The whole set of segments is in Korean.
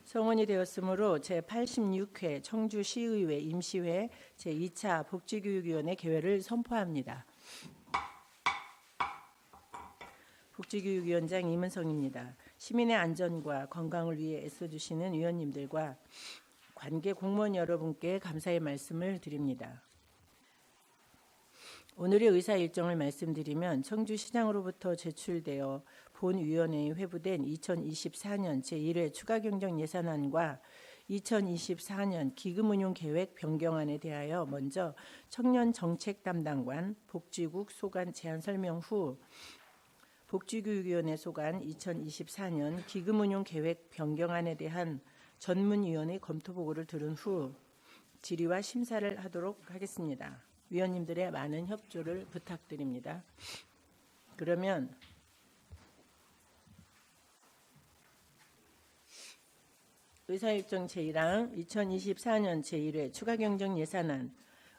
성원이 되었으므로 제86회 청주시의회 임시회 제2차 복지교육위원회 개회를 선포합니다. 복지교육위원장 이문성입니다. 시민의 안전과 건강을 위해 애써주시는 위원님들과 관계 공무원 여러분께 감사의 말씀을 드립니다. 오늘의 의사 일정을 말씀드리면 청주시장으로부터 제출되어 본위원회에 회부된 2024년 제1회 추가경정예산안과 2024년 기금운용계획 변경안에 대하여 먼저 청년정책담당관 복지국 소관 제안 설명 후 복지교육위원회 소관 2024년 기금운용계획 변경안에 대한 전문위원회 검토보고를 들은 후 질의와 심사를 하도록 하겠습니다. 위원님들의 많은 협조를 부탁드립니다. 그러면 의사일정 제1항 2024년 제1회 추가경정예산안,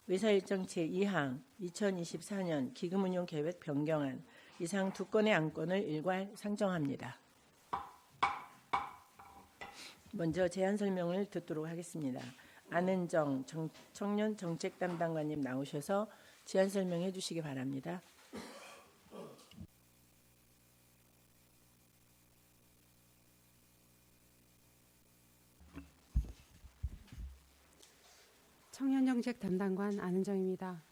의사일정 제2항 2024년 기금운용계획 변경안 이상 두 건의 안건을 일괄 상정합니다. 먼저 제안 설명을 듣도록 하겠습니다. 안은정 청년정책담당관님 나오셔서 제안 설명해 주시기 바랍니다. 청년정책 담당관 안은정입니다.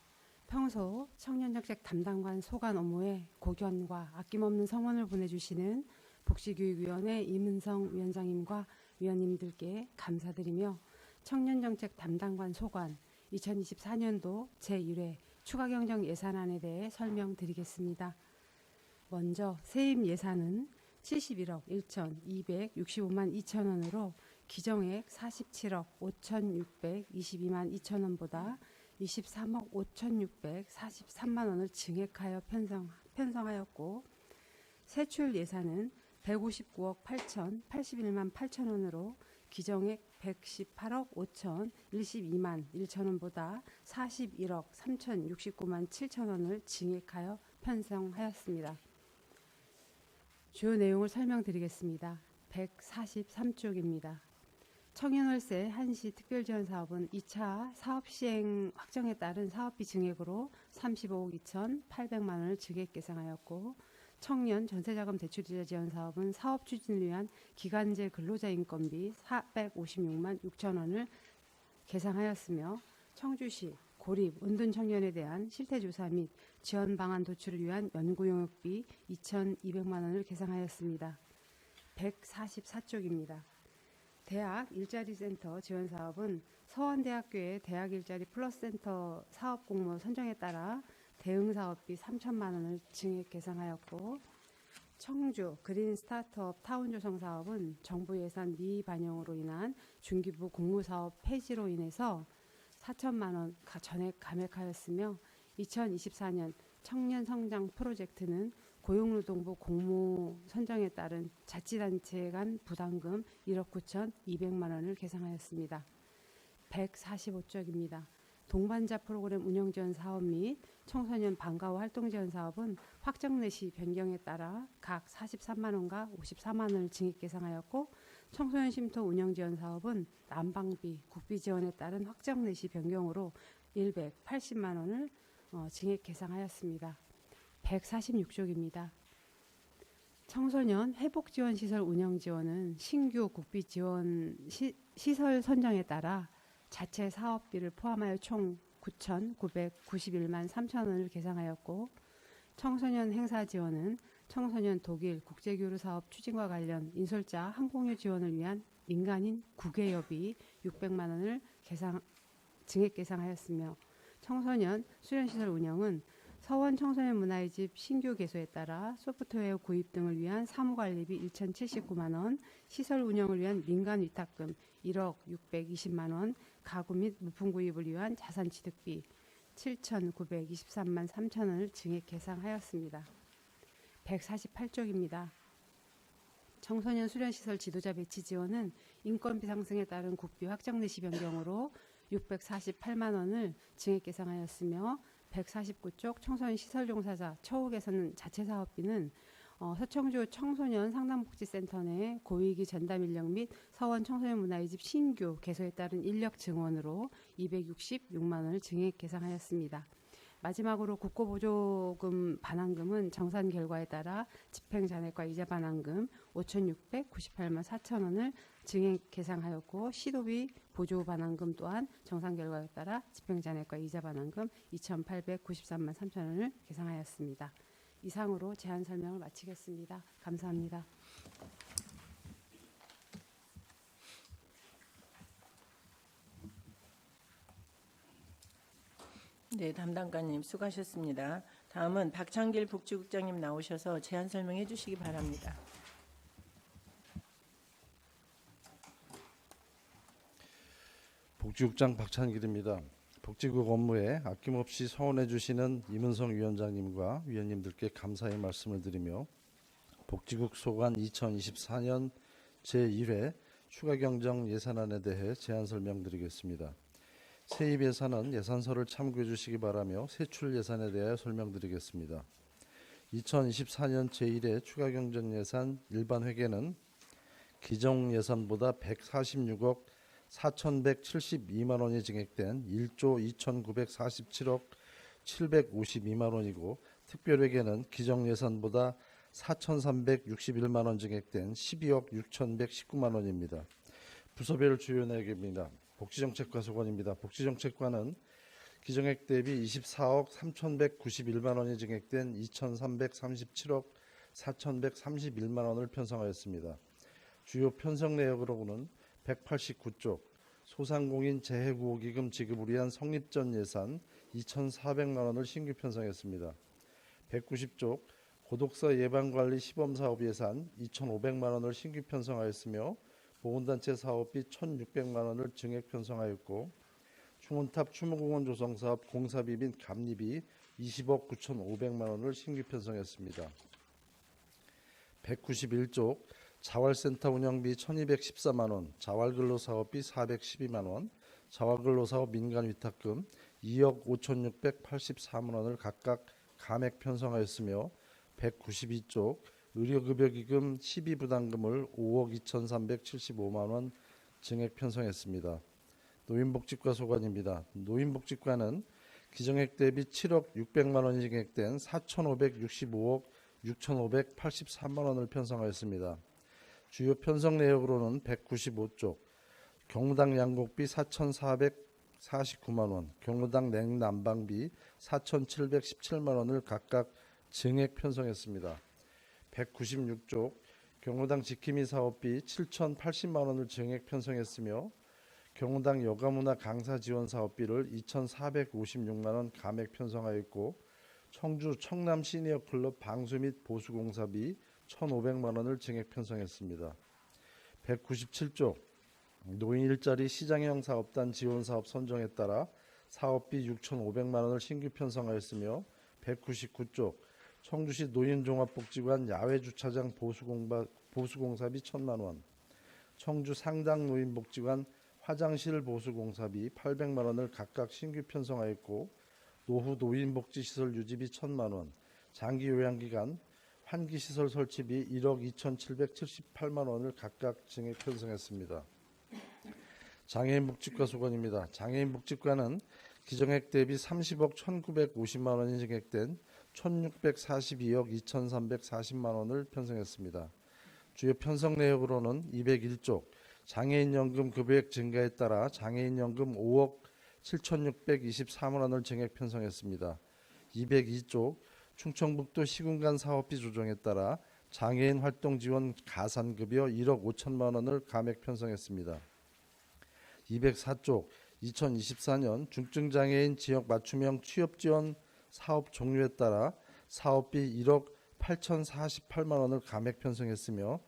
평소 청년정책 담당관 소관 업무에 고견과 아낌없는 성원을 보내주시는 복지교육위원회 이문성 위원장님과 위원님들께 감사드리며 청년정책 담당관 소관 2024년도 제1회 추가경정 예산안에 대해 설명드리겠습니다. 먼저 세입 예산은 71억 1,265만 2천원으로 기정액 47억 5,622만 2천원보다 23억 5,643만 원을 증액하여 편성하였고 세출 예산은 159억 8,081만 8천원으로 기정액 118억 5,012만 1천원보다 41억 3,069만 7천원을 증액하여 편성하였습니다. 주요 내용을 설명드리겠습니다. 143쪽입니다. 청년월세 한시 특별지원사업은 2차 사업시행 확정에 따른 사업비 증액으로 35억 2,800만 원을 증액 계상하였고 청년 전세자금 대출이자 지원 사업은 사업 추진을 위한 기간제 근로자 인건비 456만 6천 원을 계상하였으며 청주시 고립 은둔 청년에 대한 실태조사 및 지원 방안 도출을 위한 연구용역비 2,200만 원을 계상하였습니다. 144쪽입니다. 대학 일자리센터 지원 사업은 서원대학교의 대학 일자리 플러스 센터 사업 공모 선정에 따라 대응 사업비 3천만 원을 증액 계상하였고 청주 그린 스타트업 타운 조성 사업은 정부 예산 미반영으로 인한 중기부 공모 사업 폐지로 인해서 4천만 원 전액 감액하였으며 2024년 청년 성장 프로젝트는 고용노동부 공모 선정에 따른 자치단체 간 부담금 1억 9,200만 원을 계상하였습니다. 145쪽입니다. 동반자 프로그램 운영 지원 사업 및 청소년 방과후 활동 지원 사업은 확정 내시 변경에 따라 각 43만 원과 54만 원을 증액 계상하였고 청소년 쉼터 운영 지원 사업은 난방비, 국비 지원에 따른 확정 내시 변경으로 180만 원을 증액 계상하였습니다. 146쪽입니다. 청소년 회복지원시설 운영지원은 신규 국비 지원 시설 선정에 따라 자체 사업비를 포함하여 총 9,991만 3천 원을 계상하였고 청소년 행사 지원은 청소년 독일 국제교류 사업 추진과 관련 인솔자 항공유 지원을 위한 민간인 국외여비 600만 원을 증액 계상하였으며 청소년 수련시설 운영은 서원 청소년 문화의 집 신규 개소에 따라 소프트웨어 구입 등을 위한 사무관리비 1,079만 원, 시설 운영을 위한 민간 위탁금 1억 620만 원, 가구 및 물품 구입을 위한 자산취득비 7,923만 3천 원을 증액 계상하였습니다. 148쪽입니다. 청소년 수련시설 지도자 배치 지원은 인건비 상승에 따른 국비 확정 내시 변경으로 648만 원을 증액 계상하였으며 149쪽 청소년 시설 종사자 처우 개선 자체 사업비는 서청주 청소년 상담복지센터 내 고위기 전담 인력 및 서원 청소년 문화의집 신규 개소에 따른 인력 증원으로 266만 원을 증액 계상하였습니다. 마지막으로 국고보조금 반환금은 정산 결과에 따라 집행잔액과 이자 반환금 5,698만 4천 원을 증액 계상하였고, 시도비 보조 반환금 또한 정산 결과에 따라 집행잔액과 이자 반환금 2,893만 3천 원을 계상하였습니다. 이상으로 제안 설명을 마치겠습니다. 감사합니다. 네, 담당관님 수고하셨습니다. 다음은 박창길 복지국장님 나오셔서 제안 설명해 주시기 바랍니다. 복지국장 박찬길입니다. 복지국 업무에 아낌없이 서원해 주시는 이문성 위원장님과 위원님들께 감사의 말씀을 드리며 복지국 소관 2024년 제1회 추가경정 예산안에 대해 제안 설명드리겠습니다. 세입 예산은 예산서를 참고해 주시기 바라며 세출 예산에 대해 설명드리겠습니다. 2024년 제1회 추가경정 예산 일반 회계는 기정 예산보다 146억 4,172만 원이 증액된 1조 2,947억 752만 원이고, 특별회계는 기정 예산보다 4,361만 원 증액된 12억 6,119만 원입니다. 부서별 주요 내역입니다. 복지정책과 소관입니다. 복지정책과는 기정액 대비 24억 3,191만 원이 증액된 2,337억 4,131만 원을 편성하였습니다. 주요 편성 내역으로는 189쪽 소상공인 재해구호기금 지급을 위한 성립전 예산 2,400만 원을 신규 편성했습니다. 190쪽 고독사 예방관리 시범사업 예산 2,500만 원을 신규 편성하였으며, 보건단체 사업비 1,600만 원을 증액 편성하였고, 충원탑 추모공원 조성사업 공사비 및 감리비 20억 9,500만 원을 신규 편성했습니다. 191쪽 자활센터 운영비 1,214만 원, 자활근로사업비 412만 원, 자활근로사업 민간위탁금 2억 5,684만 원을 각각 감액 편성하였으며, 192쪽 의료급여기금 12부담금을 5억 2,375만 원 증액 편성했습니다. 노인복지과 소관입니다. 노인복지과는 기정액 대비 7억 600만 원이 증액된 4,565억 6,583만 원을 편성하였습니다. 주요 편성 내역으로는 195쪽 경로당 양곡비 4,449만 원, 경로당 냉난방비 4,717만 원을 각각 증액 편성했습니다. 196쪽 경로당 지킴이 사업비 7,080만 원을 증액 편성했으며, 경로당 여가문화 강사 지원 사업비를 2,456만 원 감액 편성하였고, 청주 청남 시니어클럽 방수 및 보수 공사비 1,500만 원을 증액 편성했습니다. 197쪽 노인 일자리 시장형 사업단 지원 사업 선정에 따라 사업비 6,500만 원을 신규 편성하였으며, 199쪽 청주시 노인종합복지관 야외주차장 보수공사비 1,000만 원, 청주 상당 노인복지관 화장실 보수공사비 800만 원을 각각 신규 편성하였고, 노후 노인복지시설 유지비 1,000만 원, 장기요양기관 환기시설 설치비 1억 2,778만 원을 각각 증액 편성했습니다. 장애인복지과 소관입니다. 장애인복지과는 기정액 대비 30억 1,950만 원이 증액된 1,642억 2,340만 원을 편성했습니다. 주요 편성 내역으로는 201쪽 장애인연금 급여액 증가에 따라 장애인연금 5억 7,624만 원을 증액 편성했습니다. 202쪽 충청북도 시군간 사업비 조정에 따라 장애인 활동 지원 가산급여 1억 5천만 원을 감액 편성했습니다. 204쪽 2024년 중증장애인 지역 맞춤형 취업지원 사업 종류에 따라 사업비 1억 8,048만 원을 감액 편성했으며,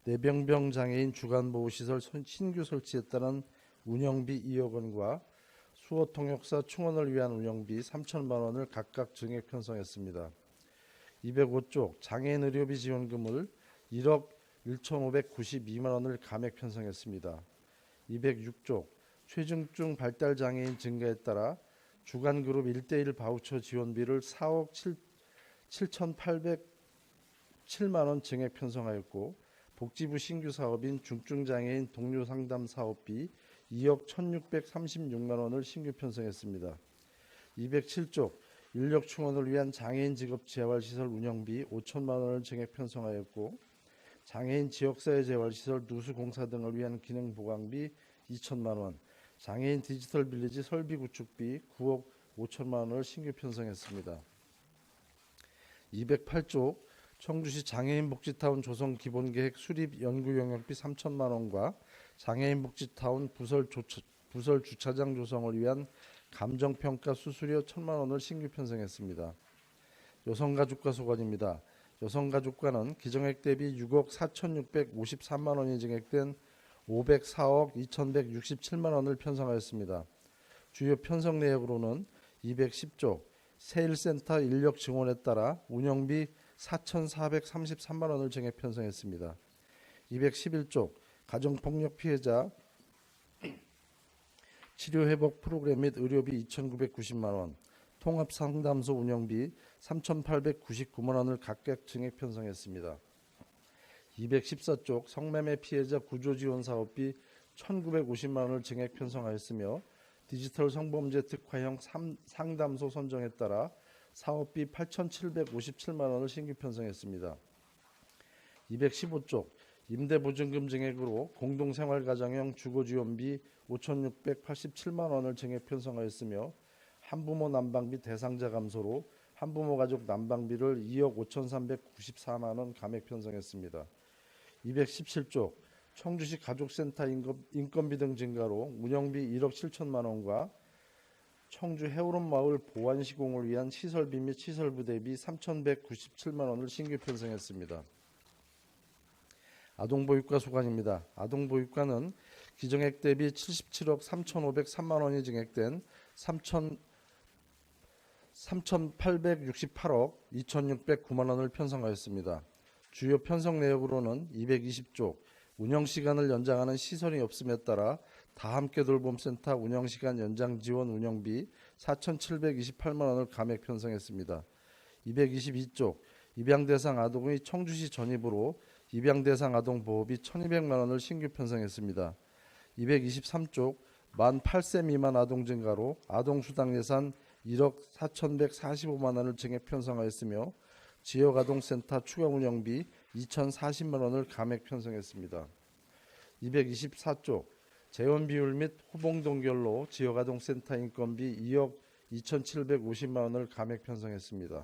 뇌병병 장애인 주간보호시설 신규 설치에 따른 운영비 2억 원과 수어통역사 충원을 위한 운영비 3천만 원을 각각 증액 편성했습니다. 205쪽 장애인 의료비 지원금을 1억 1,592만 원을 감액 편성했습니다. 206쪽 최중증 발달 장애인 증가에 따라 주간그룹 1:1 바우처 지원비를 4억 17만 원 증액 편성하였고 복지부 신규 사업인 중증장애인 동료 상담 사업비 2억 1,636만 원을 신규 편성했습니다. 207쪽 인력 충원을 위한 장애인 직업 재활시설 운영비 5천만 원을 증액 편성하였고 장애인 지역사회 재활시설 누수공사 등을 위한 기능 보강비 2천만 원, 장애인 디지털 빌리지 설비 구축비 9억 5천만 원을 신규 편성했습니다. 208쪽 청주시 장애인복지타운 조성 기본계획 수립 연구 용역비 3천만 원과 장애인복지타운 부설 주차장 조성을 위한 감정평가 수수료 1천만 원을 신규 편성했습니다. 여성가족과 소관입니다. 여성가족과는 기정액 대비 6억 4,653만 원이 증액된 504억 2,167만 원을 편성하였습니다. 주요 편성 내역으로는 210쪽 세일센터 인력 증원에 따라 운영비 4,433만 원을 증액 편성했습니다. 211쪽 가정폭력 피해자 치료회복 프로그램 및 의료비 2,990만 원, 통합상담소 운영비 3,899만 원을 각각 증액 편성했습니다. 214쪽 성매매 피해자 구조지원 사업비 1,950만 원을 증액 편성하였으며 디지털 성범죄 특화형 상담소 선정에 따라 사업비 8,757만 원을 신규 편성했습니다. 215쪽 임대보증금 증액으로 공동생활가정형 주거지원비 5,687만 원을 증액 편성하였으며 한부모 난방비 대상자 감소로 한부모 가족 난방비를 2억 5,394만 원 감액 편성했습니다. 217쪽 청주시 가족센터 인건비 등 증가로 운영비 1억 7천만 원과 청주 해오름 마을 보완 시공을 위한 시설비 및 시설부대비 3,197만 원을 신규 편성했습니다. 아동보육과 소관입니다. 아동보육과는 기정액 대비 77억 3,503만 원이 증액된 3,868억 2,609만 원을 편성하였습니다. 주요 편성 내역으로는 220쪽 운영시간을 연장하는 시설이 없음에 따라 다함께 돌봄센터 운영시간 연장 지원 운영비 4,728만 원을 감액 편성했습니다. 222쪽 입양대상 아동의 청주시 전입으로 입양대상 아동 보호비 1,200만 원을 신규 편성했습니다. 223쪽 만 8세 미만 아동 증가로 아동수당 예산 1억 4,145만 원을 증액 편성하였으며 지역아동센터 추가 운영비 2,040만 원을 감액 편성했습니다. 224쪽 재원비율 및 호봉동결로 지역아동센터 인건비 2억 2,750만 원을 감액 편성했습니다.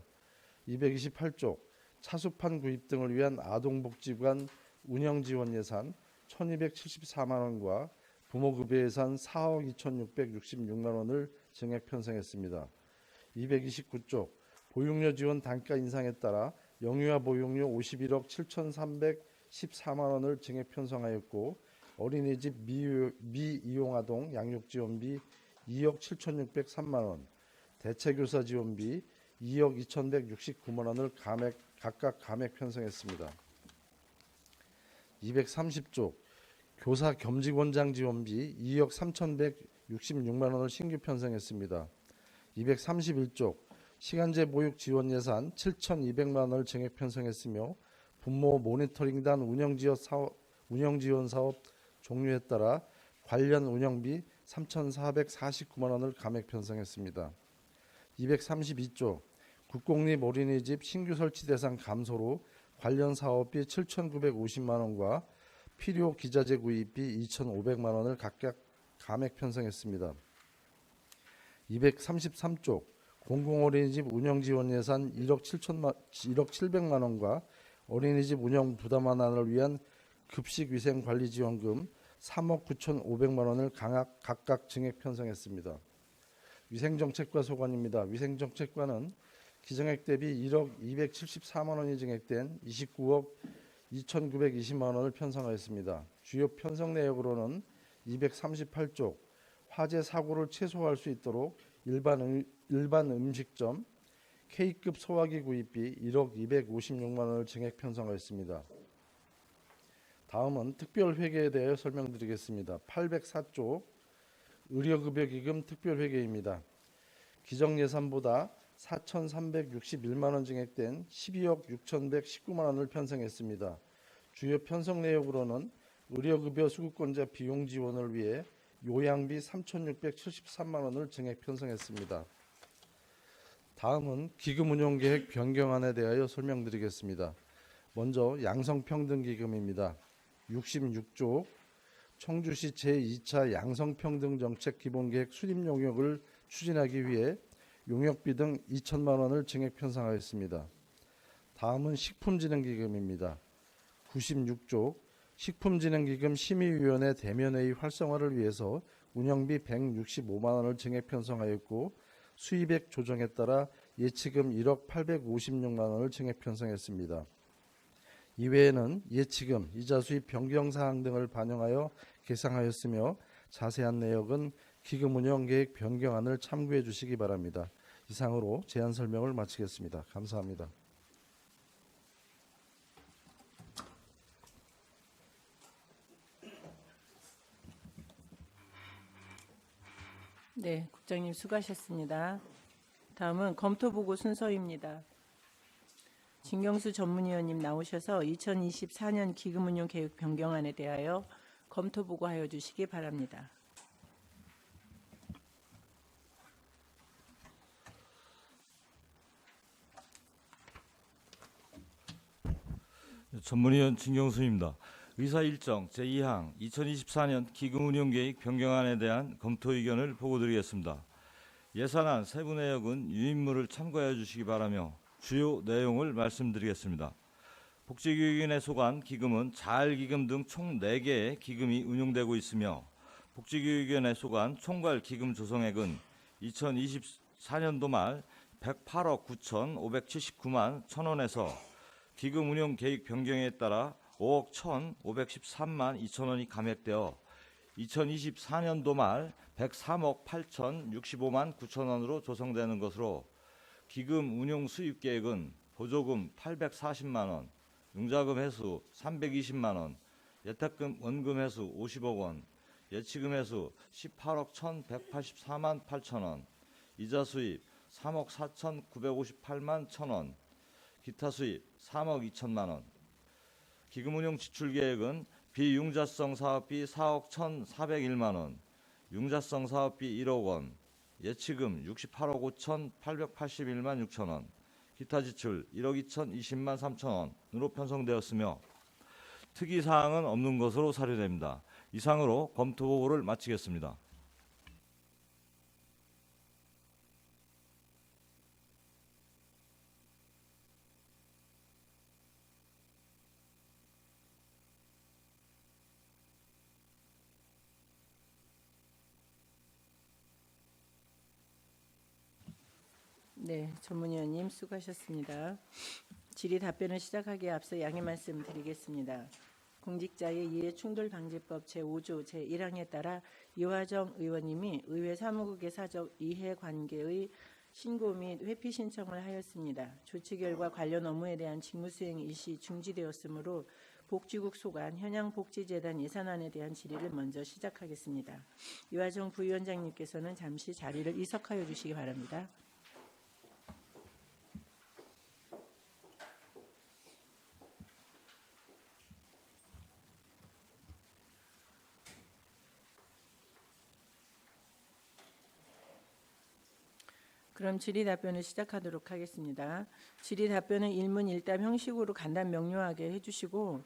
228쪽 차수판 구입 등을 위한 아동복지관 운영지원 예산 1,274만 원과 부모급여 예산 4억 2,666만 원을 증액 편성했습니다. 229쪽 보육료 지원 단가 인상에 따라 영유아 보육료 51억 7,314만 원을 증액 편성하였고 어린이집 미이용 아동 양육 지원비 2억 7,603만 원, 대체교사 지원비 2억 2,169만 원을 각각 감액 편성했습니다. 230쪽 교사 겸직원장 지원비 2억 3,166만 원을 신규 편성했습니다. 231쪽 시간제 보육 지원 예산 7,200만 원을 증액 편성했으며 부모 모니터링단 운영지원 사업 종료에 따라 관련 운영비 3,449만 원을 감액 편성했습니다. 232조 국공립 어린이집 신규 설치 대상 감소로 관련 사업비 7,950만 원과 필요 기자재 구입비 2,500만 원을 각각 감액 편성했습니다. 233조 공공어린이집 운영지원 예산 1억 700만 원과 어린이집 운영 부담 완화를 위한 급식위생관리지원금 3억 9,500만 원을 각각 증액 편성했습니다. 위생정책과 소관입니다. 위생정책과는 기정액 대비 1억 274만 원이 증액된 29억 2,920만 원을 편성하였습니다. 주요 편성 내역으로는 238쪽 화재 사고를 최소화할 수 있도록 일반 음식점 K급 소화기 구입비 1억 256만 원을 증액 편성하였습니다. 다음은 특별회계에 대해 설명드리겠습니다. 804조 의료급여기금 특별회계입니다. 기정예산보다 4,361만 원 증액된 12억 6,119만 원을 편성했습니다. 주요 편성 내역으로는 의료급여 수급권자 비용 지원을 위해 요양비 3,673만 원을 증액 편성했습니다. 다음은 기금 운용 계획 변경안에 대하여 설명드리겠습니다. 먼저 양성평등기금입니다. 66조 청주시 제2차 양성평등정책 기본계획 수립 용역을 추진하기 위해 용역비 등 2천만 원을 증액 편성하였습니다. 다음은 식품진흥기금입니다. 96조 식품진흥기금 심의위원회 대면회의 활성화를 위해서 운영비 165만 원을 증액 편성하였고 수입액 조정에 따라 예치금 1억 856만 원을 증액 편성했습니다. 이외에는 예치금, 이자 수입 변경 사항 등을 반영하여 계상하였으며 자세한 내역은 기금 운영 계획 변경안을 참고해 주시기 바랍니다. 이상으로 제안 설명을 마치겠습니다. 감사합니다. 네, 국장님 수고하셨습니다. 다음은 검토보고 순서입니다. 진경수 전문위원님 나오셔서 2024년 기금운용 계획 변경안에 대하여 검토보고하여 주시기 바랍니다. 전문위원 진경수입니다. 의사 일정 제2항 2024년 기금운용계획 변경안에 대한 검토 의견을 보고드리겠습니다. 예산안 세부 내역은 유인물을 참고해 주시기 바라며 주요 내용을 말씀드리겠습니다. 복지교육인에 속한 기금은 자활기금 등 총 4개의 기금이 운용되고 있으며 복지교육인에 속한 총괄 기금 조성액은 2024년도 말 108억 9,579만 1,000원에서 기금 운용 계획 변경에 따라 5억 1,513만 2천 원이 감액되어 2024년도 말 103억 8,065만 9천 원으로 조성되는 것으로 기금 운용 수입 계획은 보조금 840만 원, 융자금 회수 320만 원, 예탁금 원금 회수 50억 원, 예치금 회수 18억 1,184만 8천 원, 이자 수입 3억 4,958만 1천 원, 기타 수입 3억 2천만 원. 기금 운용 지출 계획은 비융자성 사업비 4억 1,401만 원, 융자성 사업비 1억 원, 예치금 68억 5,881만 6천 원, 기타 지출 1억 2,020만 3천 원으로 편성되었으며 특이 사항은 없는 것으로 사료됩니다. 이상으로 검토 보고를 마치겠습니다. 네, 전문위원님 수고하셨습니다. 질의 답변을 시작하기에 앞서 양해 말씀 드리겠습니다. 공직자의 이해충돌방지법 제5조 제1항에 따라 이화정 의원님이 의회 사무국의 사적 이해관계의 신고 및 회피 신청을 하였습니다. 조치 결과 관련 업무에 대한 직무수행 일시 중지되었으므로 복지국 소관 현양복지재단 예산안에 대한 질의를 먼저 시작하겠습니다. 이화정 부위원장님께서는 잠시 자리를 이석하여 주시기 바랍니다. 그럼 질의 답변을 시작하도록 하겠습니다. 질의 답변은 일문일답 형식으로 간단 명료하게 해주시고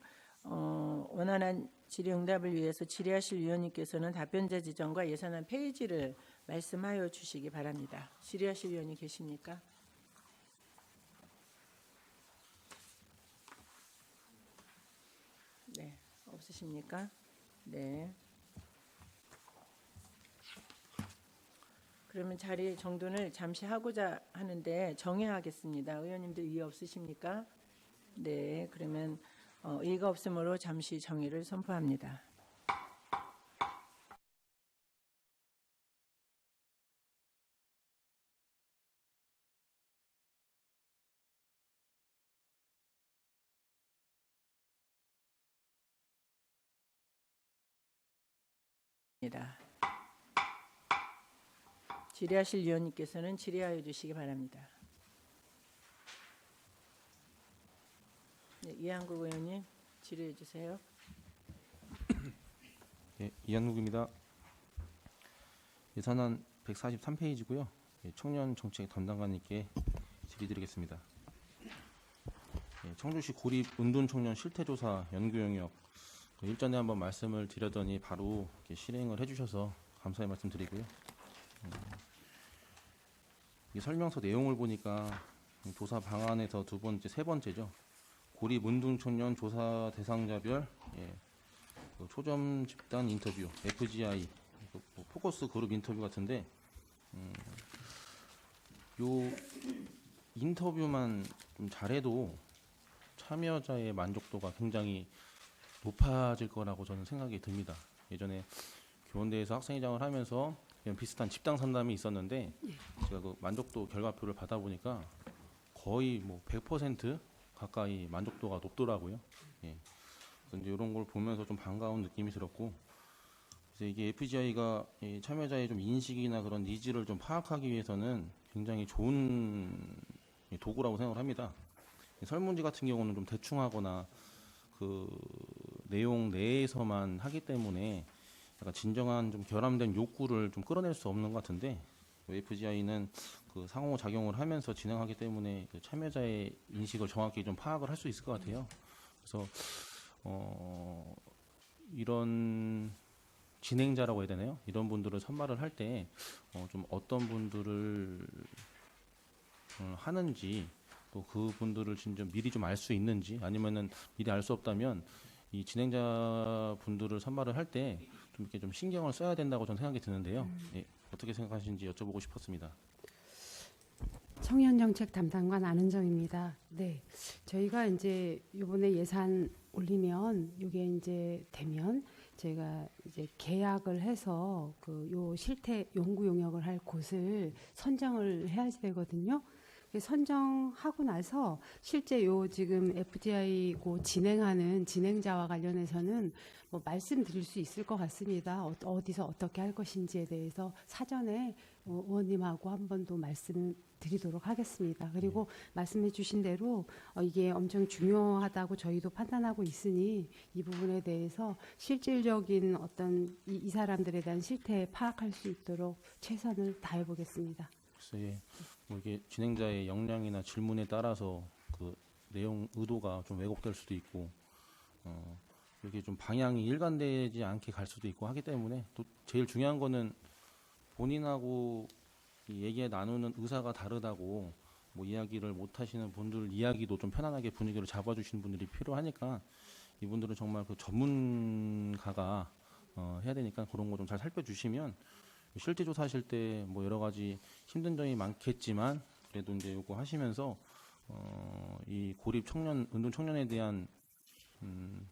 원활한 질의응답을 위해서 질의하실 위원님께서는 답변자 지정과 예산안 페이지를 말씀하여 주시기 바랍니다. 질의하실 위원이 계십니까? 네, 없으십니까? 네. 그러면 자리 정돈을 잠시 하고자 하는데 정회하겠습니다. 의원님들 이의 없으십니까? 네, 그러면 이의가 없으므로 잠시 정회를 선포합니다. 질의하실 위원님께서는 질의하여 주시기 바랍니다. 네, 이한국 의원님 질의해 주세요. 예, 이한국입니다. 예산안 143페이지고요. 예, 청년 정책 담당관님께 질의드리겠습니다. 예, 청주시 고립 은둔 청년 실태조사 연구 영역 일전에 한번 말씀을 드렸더니 바로 이렇게 실행을 해주셔서 감사의 말씀드리고요. 이 설명서 내용을 보니까 조사 방안에서 두 번째, 세 번째죠. 고립 은둔 청년 조사 대상자별 그 초점 집단 인터뷰 FGI 뭐 포커스 그룹 인터뷰 같은데 요 인터뷰만 좀 잘해도 참여자의 만족도가 굉장히 높아질 거라고 저는 생각이 듭니다. 예전에 교원대에서 학생회장을 하면서 이런 비슷한 집단 상담이 있었는데 제가 그 만족도 결과표를 받아보니까 거의 뭐 100% 가까이 만족도가 높더라고요. 예. 그래서 이제 이런 걸 보면서 좀 반가운 느낌이 들었고, 그래서 이게 FGI가 참여자의 좀 인식이나 그런 니즈를 좀 파악하기 위해서는 굉장히 좋은 도구라고 생각을 합니다. 설문지 같은 경우는 좀 대충하거나 그 내용 내에서만 하기 때문에 약간 진정한 좀 결함된 욕구를 좀 끌어낼 수 없는 것 같은데, FGI는 그 상호작용을 하면서 진행하기 때문에 그 참여자의 인식을 정확히 좀 파악을 할 수 있을 것 같아요. 그래서 이런 진행자라고 해야 되나요? 이런 분들을 선발을 할 때 좀 어떤 분들을 하는지, 또 그분들을 진짜 미리 좀 알 수 있는지, 아니면은 미리 알 수 없다면 이 진행자 분들을 선발을 할 때 좀 이렇게 좀 신경을 써야 된다고 저는 생각이 드는데요. 예, 어떻게 생각하시는지 여쭤보고 싶었습니다. 청년정책 담당관 안은정입니다. 네, 저희가 이제 이번에 예산 올리면 이게 이제 되면 저희가 이제 계약을 해서 그 요 실태 연구 용역을 할 곳을 선정을 해야 되거든요. 선정하고 나서 실제 요 지금 FGI 고 진행하는 진행자와 관련해서는 뭐 말씀드릴 수 있을 것 같습니다. 어디서 어떻게 할 것인지에 대해서 사전에 의원님하고 한 번 더 말씀드리도록 하겠습니다. 그리고 말씀해 주신 대로 이게 엄청 중요하다고 저희도 판단하고 있으니 이 부분에 대해서 실질적인 어떤 이 사람들에 대한 실태 파악할 수 있도록 최선을 다해 보겠습니다. 글쎄, 예, 뭐 이게 진행자의 역량이나 질문에 따라서 그 내용 의도가 좀 왜곡될 수도 있고, 이렇게 좀 방향이 일관되지 않게 갈 수도 있고 하기 때문에, 또 제일 중요한 거는 본인하고 이 얘기 나누는 의사가 다르다고 뭐 이야기를 못 하시는 분들 이야기도 좀 편안하게 분위기를 잡아주시는 분들이 필요하니까, 이분들은 정말 그 전문가가 해야 되니까 그런 거 좀 잘 살펴주시면, 실제 조사하실 때 뭐 여러 가지 힘든 점이 많겠지만 그래도 이제 요거 하시면서 이 고립 청년, 은둔 청년에 대한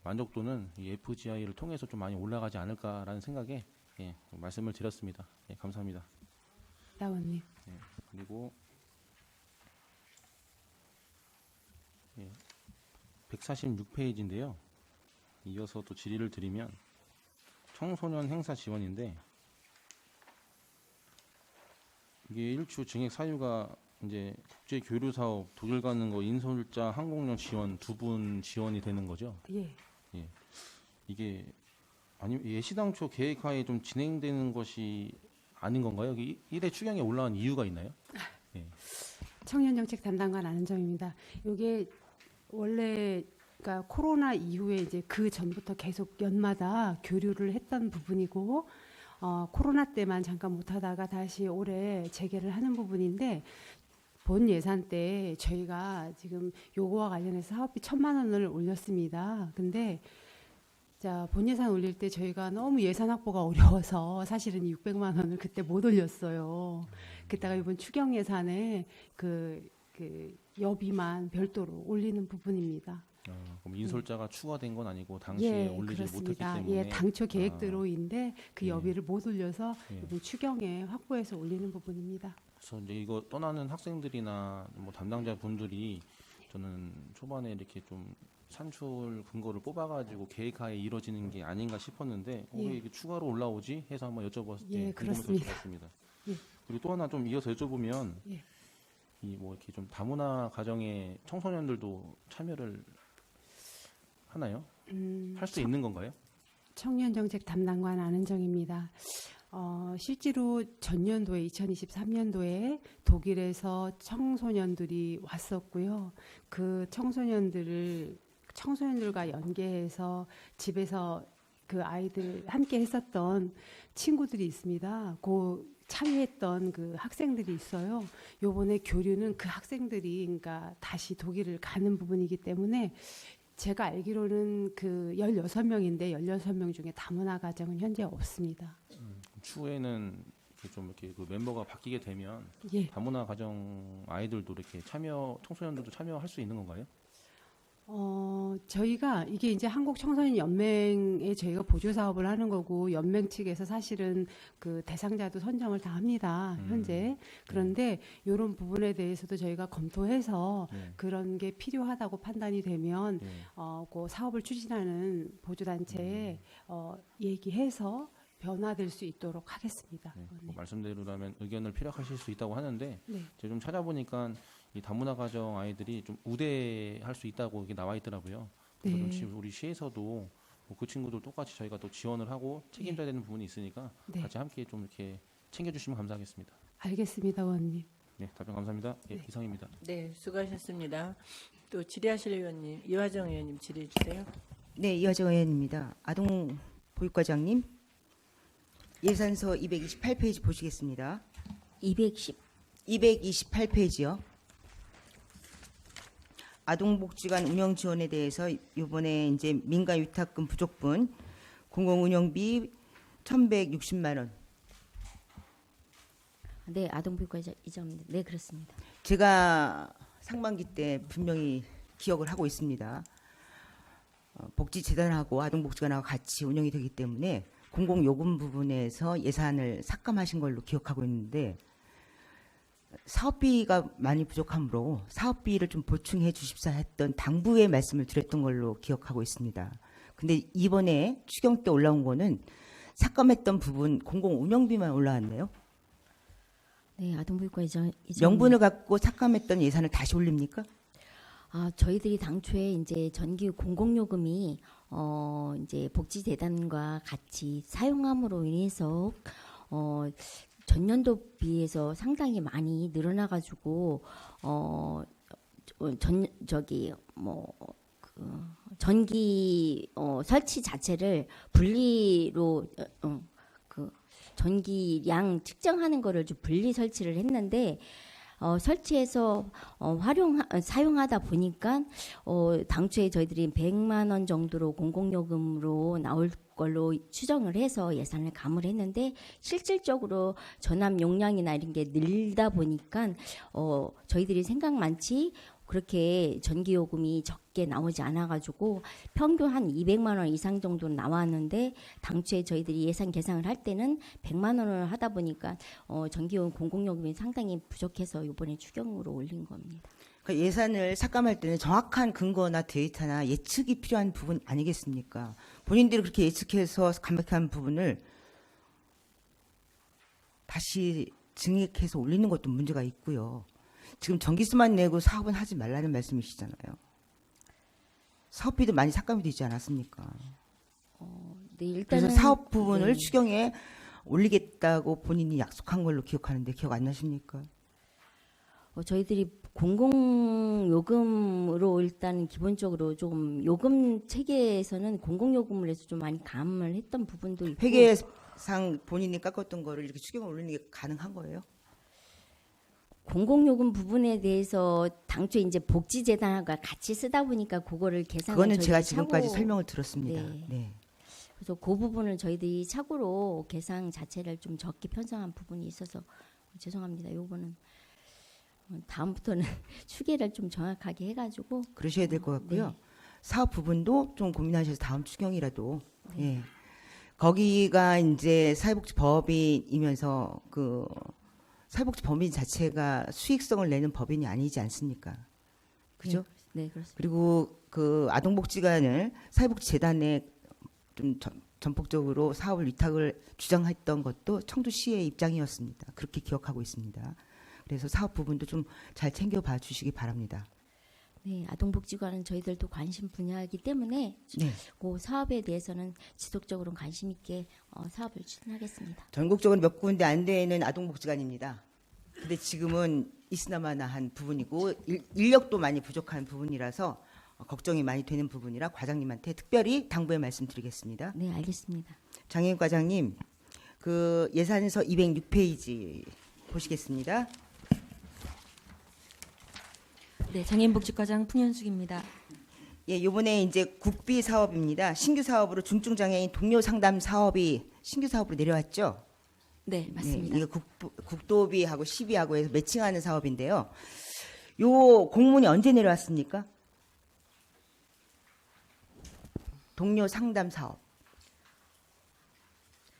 만족도는 이 FGI를 통해서 좀 많이 올라가지 않을까라는 생각에 예, 말씀을 드렸습니다. 예, 감사합니다. 나원님. 예, 그리고 예, 146페이지인데요. 이어서 또 질의를 드리면 청소년 행사 지원인데, 이게 일추 증액 사유가 이제 국제 교류 사업 독일 가는 거 인솔자 항공료 지원 두 분 지원이 되는 거죠. 예. 예. 이게 아니 예시당초 계획하에 좀 진행되는 것이 아닌 건가요? 여기 1회 추경에 올라간 이유가 있나요? 예. 청년정책 담당관 안은정입니다. 이게 원래 그러니까 코로나 이후에 이제 그 전부터 계속 연마다 교류를 했던 부분이고, 코로나 때만 잠깐 못하다가 다시 올해 재개를 하는 부분인데, 본 예산 때 저희가 지금 요거와 관련해서 사업비 1,000만 원을 올렸습니다. 근데 자, 본 예산 올릴 때 저희가 너무 예산 확보가 어려워서 사실은 600만 원을 그때 못 올렸어요. 그때가 이번 추경 예산에 그 여비만 별도로 올리는 부분입니다. 그럼 인솔자가 추가된 건 아니고 당시에 올리지 못했기 때문에. 예, 당초 계획대로인데 그 예. 여비를 못 올려서 예. 이번 추경에 확보해서 올리는 부분입니다. 그래서 이제 이거 떠나는 학생들이나 뭐 담당자 분들이 저는 초반에 이렇게 좀 산출 근거를 뽑아가지고 계획하에 이루어지는 게 아닌가 싶었는데 왜 예. 이게 추가로 올라오지 해서 한번 여쭤봤을 때 예, 궁금해서 그렇습니다. 여쭤봤습니다. 예. 그리고 또 하나 좀 이어서 여쭤보면 예. 이 뭐 이렇게 좀 다문화 가정의 청소년들도 참여를 하나요? 할 수 있는 건가요? 청년정책 담당관 안은정입니다. 실제로 전년도에 2023년도에 독일에서 청소년들이 왔었고요. 그 청소년들과 연계해서 집에서 그 아이들 함께 했었던 친구들이 있습니다. 참여했던 그 학생들이 있어요. 요번에 교류는 그 학생들이 그러니까 다시 독일을 가는 부분이기 때문에 제가 알기로는 그 16명인데 16명 중에 다문화 가정은 현재 없습니다. 추후에는 이렇게 좀 이렇게 그 멤버가 바뀌게 되면 예. 다문화 가정 아이들도 이렇게 청소년들도 참여할 수 있는 건가요? 저희가 이게 이제 한국청소년연맹에 저희가 보조 사업을 하는 거고 연맹 측에서 사실은 그 대상자도 선정을 다 합니다. 현재. 그런데 이런 부분에 대해서도 저희가 검토해서 그런 게 필요하다고 판단이 되면 그 사업을 추진하는 보조단체에 얘기해서 변화될 수 있도록 하겠습니다. 네, 네. 뭐 말씀대로라면 의견을 피력하실 수 있다고 하는데 네. 제가 좀 찾아보니까 이 다문화 가정 아이들이 좀 우대할 수 있다고 이게 나와 있더라고요. 그래서 네. 좀 우리 시에서도 뭐그 친구들 똑같이 저희가 또 지원을 하고 책임져야 되는 부분이 있으니까 네. 같이 함께 좀 이렇게 챙겨주시면 감사하겠습니다. 알겠습니다, 의원님. 네, 답변 감사합니다. 예, 네. 이상입니다. 네, 수고하셨습니다. 또 질의하실 의원님, 이화정 의원님 질의해 주세요. 네, 이화정 의원입니다. 아동보육과장님, 예산서 228페이지 보시겠습니다. 228페이지요. 아동복지관 운영 지원에 대해서 이번에 이제 민간 위탁금 부족분 공공운영비 1,160만 원. 네, 아동보육과 이점입니다. 네, 그렇습니다. 제가 상반기 때 분명히 기억을 하고 있습니다. 복지재단하고 아동복지관하고 같이 운영이 되기 때문에 공공요금 부분에서 예산을 삭감하신 걸로 기억하고 있는데 사업비가 많이 부족하므로 사업비를 좀 보충해 주십사 했던 당부의 말씀을 드렸던 걸로 기억하고 있습니다. 근데 이번에 추경 때 올라온 거는 삭감했던 부분 공공운영비만 올라왔네요. 네, 아동보육과 이점. 명분을 갖고 삭감했던 예산을 다시 올립니까? 저희들이 당초에 이제 전기 공공요금이 이제 복지재단과 같이 사용함으로 인해서 전년도 비해서 상당히 많이 늘어나가지고 전기 설치 자체를 분리로 그 전기량 측정하는 거를 좀 분리 설치를 했는데 설치해서 사용하다 보니까 당초에 저희들이 100만 원 정도로 공공요금으로 나올 걸로 추정을 해서 예산을 감을 했는데 실질적으로 전압 용량이나 이런 게 늘다 보니까 저희들이 생각만치 그렇게 전기요금이 적게 나오지 않아가지고 평균 한 200만 원 이상 정도 나왔는데 당초에 저희들이 예산 계산을 할 때는 100만 원을 하다 보니까 전기요금 공공요금이 상당히 부족해서 이번에 추경으로 올린 겁니다. 그러니까 예산을 삭감할 때는 정확한 근거나 데이터나 예측이 필요한 부분 아니겠습니까? 본인들이 그렇게 예측해서 감액한 부분을 다시 증액해서 올리는 것도 문제가 있고요. 지금 전기세만 내고 사업은 하지 말라는 말씀이시잖아요. 사업비도 많이 삭감이 되지 않았습니까? 네, 일단은 그래서 사업 부분을 네. 추경에 올리겠다고 본인이 약속한 걸로 기억하는데 기억 안 나십니까? 저희들이 공공요금으로 일단 기본적으로 좀 요금 체계에서는 공공요금을 해서 좀 많이 감을 했던 부분도 있고 회계상 본인이 깎았던 거를 이렇게 추경을 올리는 게 가능한 거예요? 공공요금 부분에 대해서 당초에 이제 복지재단과 같이 쓰다 보니까 그거를 계산을 그거는 제가 저희들이 지금까지 차고- 설명을 들었습니다. 네. 네. 그래서 그 부분을 저희들이 착오로 계산 자체를 좀 적게 편성한 부분이 있어서 죄송합니다. 요거는 다음부터는 추계를 좀 정확하게 해가지고 그러셔야 될 것 같고요. 네. 사업 부분도 좀 고민하셔서 다음 추경이라도 예. 거기가 이제 사회복지법인이면서 그 사회복지 법인 자체가 수익성을 내는 법인이 아니지 않습니까? 그죠? 네, 그렇습니다. 그리고 그 아동복지관을 사회복지재단에 좀 전폭적으로 사업을 위탁을 주장했던 것도 청주시의 입장이었습니다. 그렇게 기억하고 있습니다. 그래서 사업 부분도 좀 잘 챙겨봐 주시기 바랍니다. 네, 아동복지관은 저희들도 관심 분야이기 때문에 네. 그 사업에 대해서는 지속적으로 관심 있게 사업을 추진하겠습니다. 전국적으로 몇 군데 안 되는 아동복지관입니다. 근데 지금은 있으나마나한 부분이고 인력도 많이 부족한 부분이라서 걱정이 많이 되는 부분이라 과장님한테 특별히 당부의 말씀드리겠습니다. 네, 알겠습니다. 장혜인 과장님, 그 예산서 206페이지 보시겠습니다. 네, 장애인복지과장 풍현숙입니다. 예, 요번에 이제 국비 사업입니다. 신규 사업으로 중증장애인 동료 상담 사업이 신규 사업으로 내려왔죠. 네, 맞습니다. 네, 이거 국도비하고 시비하고 해서 매칭하는 사업인데요. 요 공문이 언제 내려왔습니까? 동료 상담 사업.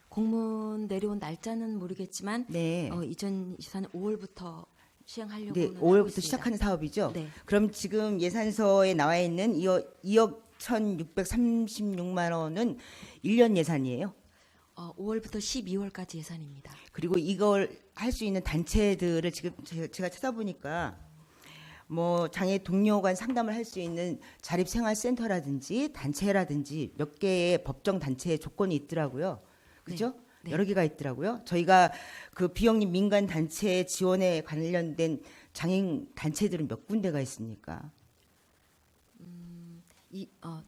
공문 내려온 날짜는 모르겠지만 네. 2024년 5월부터 시행하려고 네, 하고 5월부터 있습니다. 시작하는 사업이죠. 네. 그럼 지금 예산서에 나와 있는 2억 1,636만 원은 1년 예산이에요. 5월부터 12월까지 예산입니다. 그리고 이걸 할 수 있는 단체들을 지금 제가 찾아보니까 뭐 장애 동료 간 상담을 할 수 있는 자립생활센터라든지 단체라든지 몇 개의 법정 단체의 조건이 있더라고요. 그죠? 네. 여러 개가 있더라고요. 저희가 그 비영리 민간 단체 지원에 관련된 장애인 단체들은 몇 군데가 있습니까?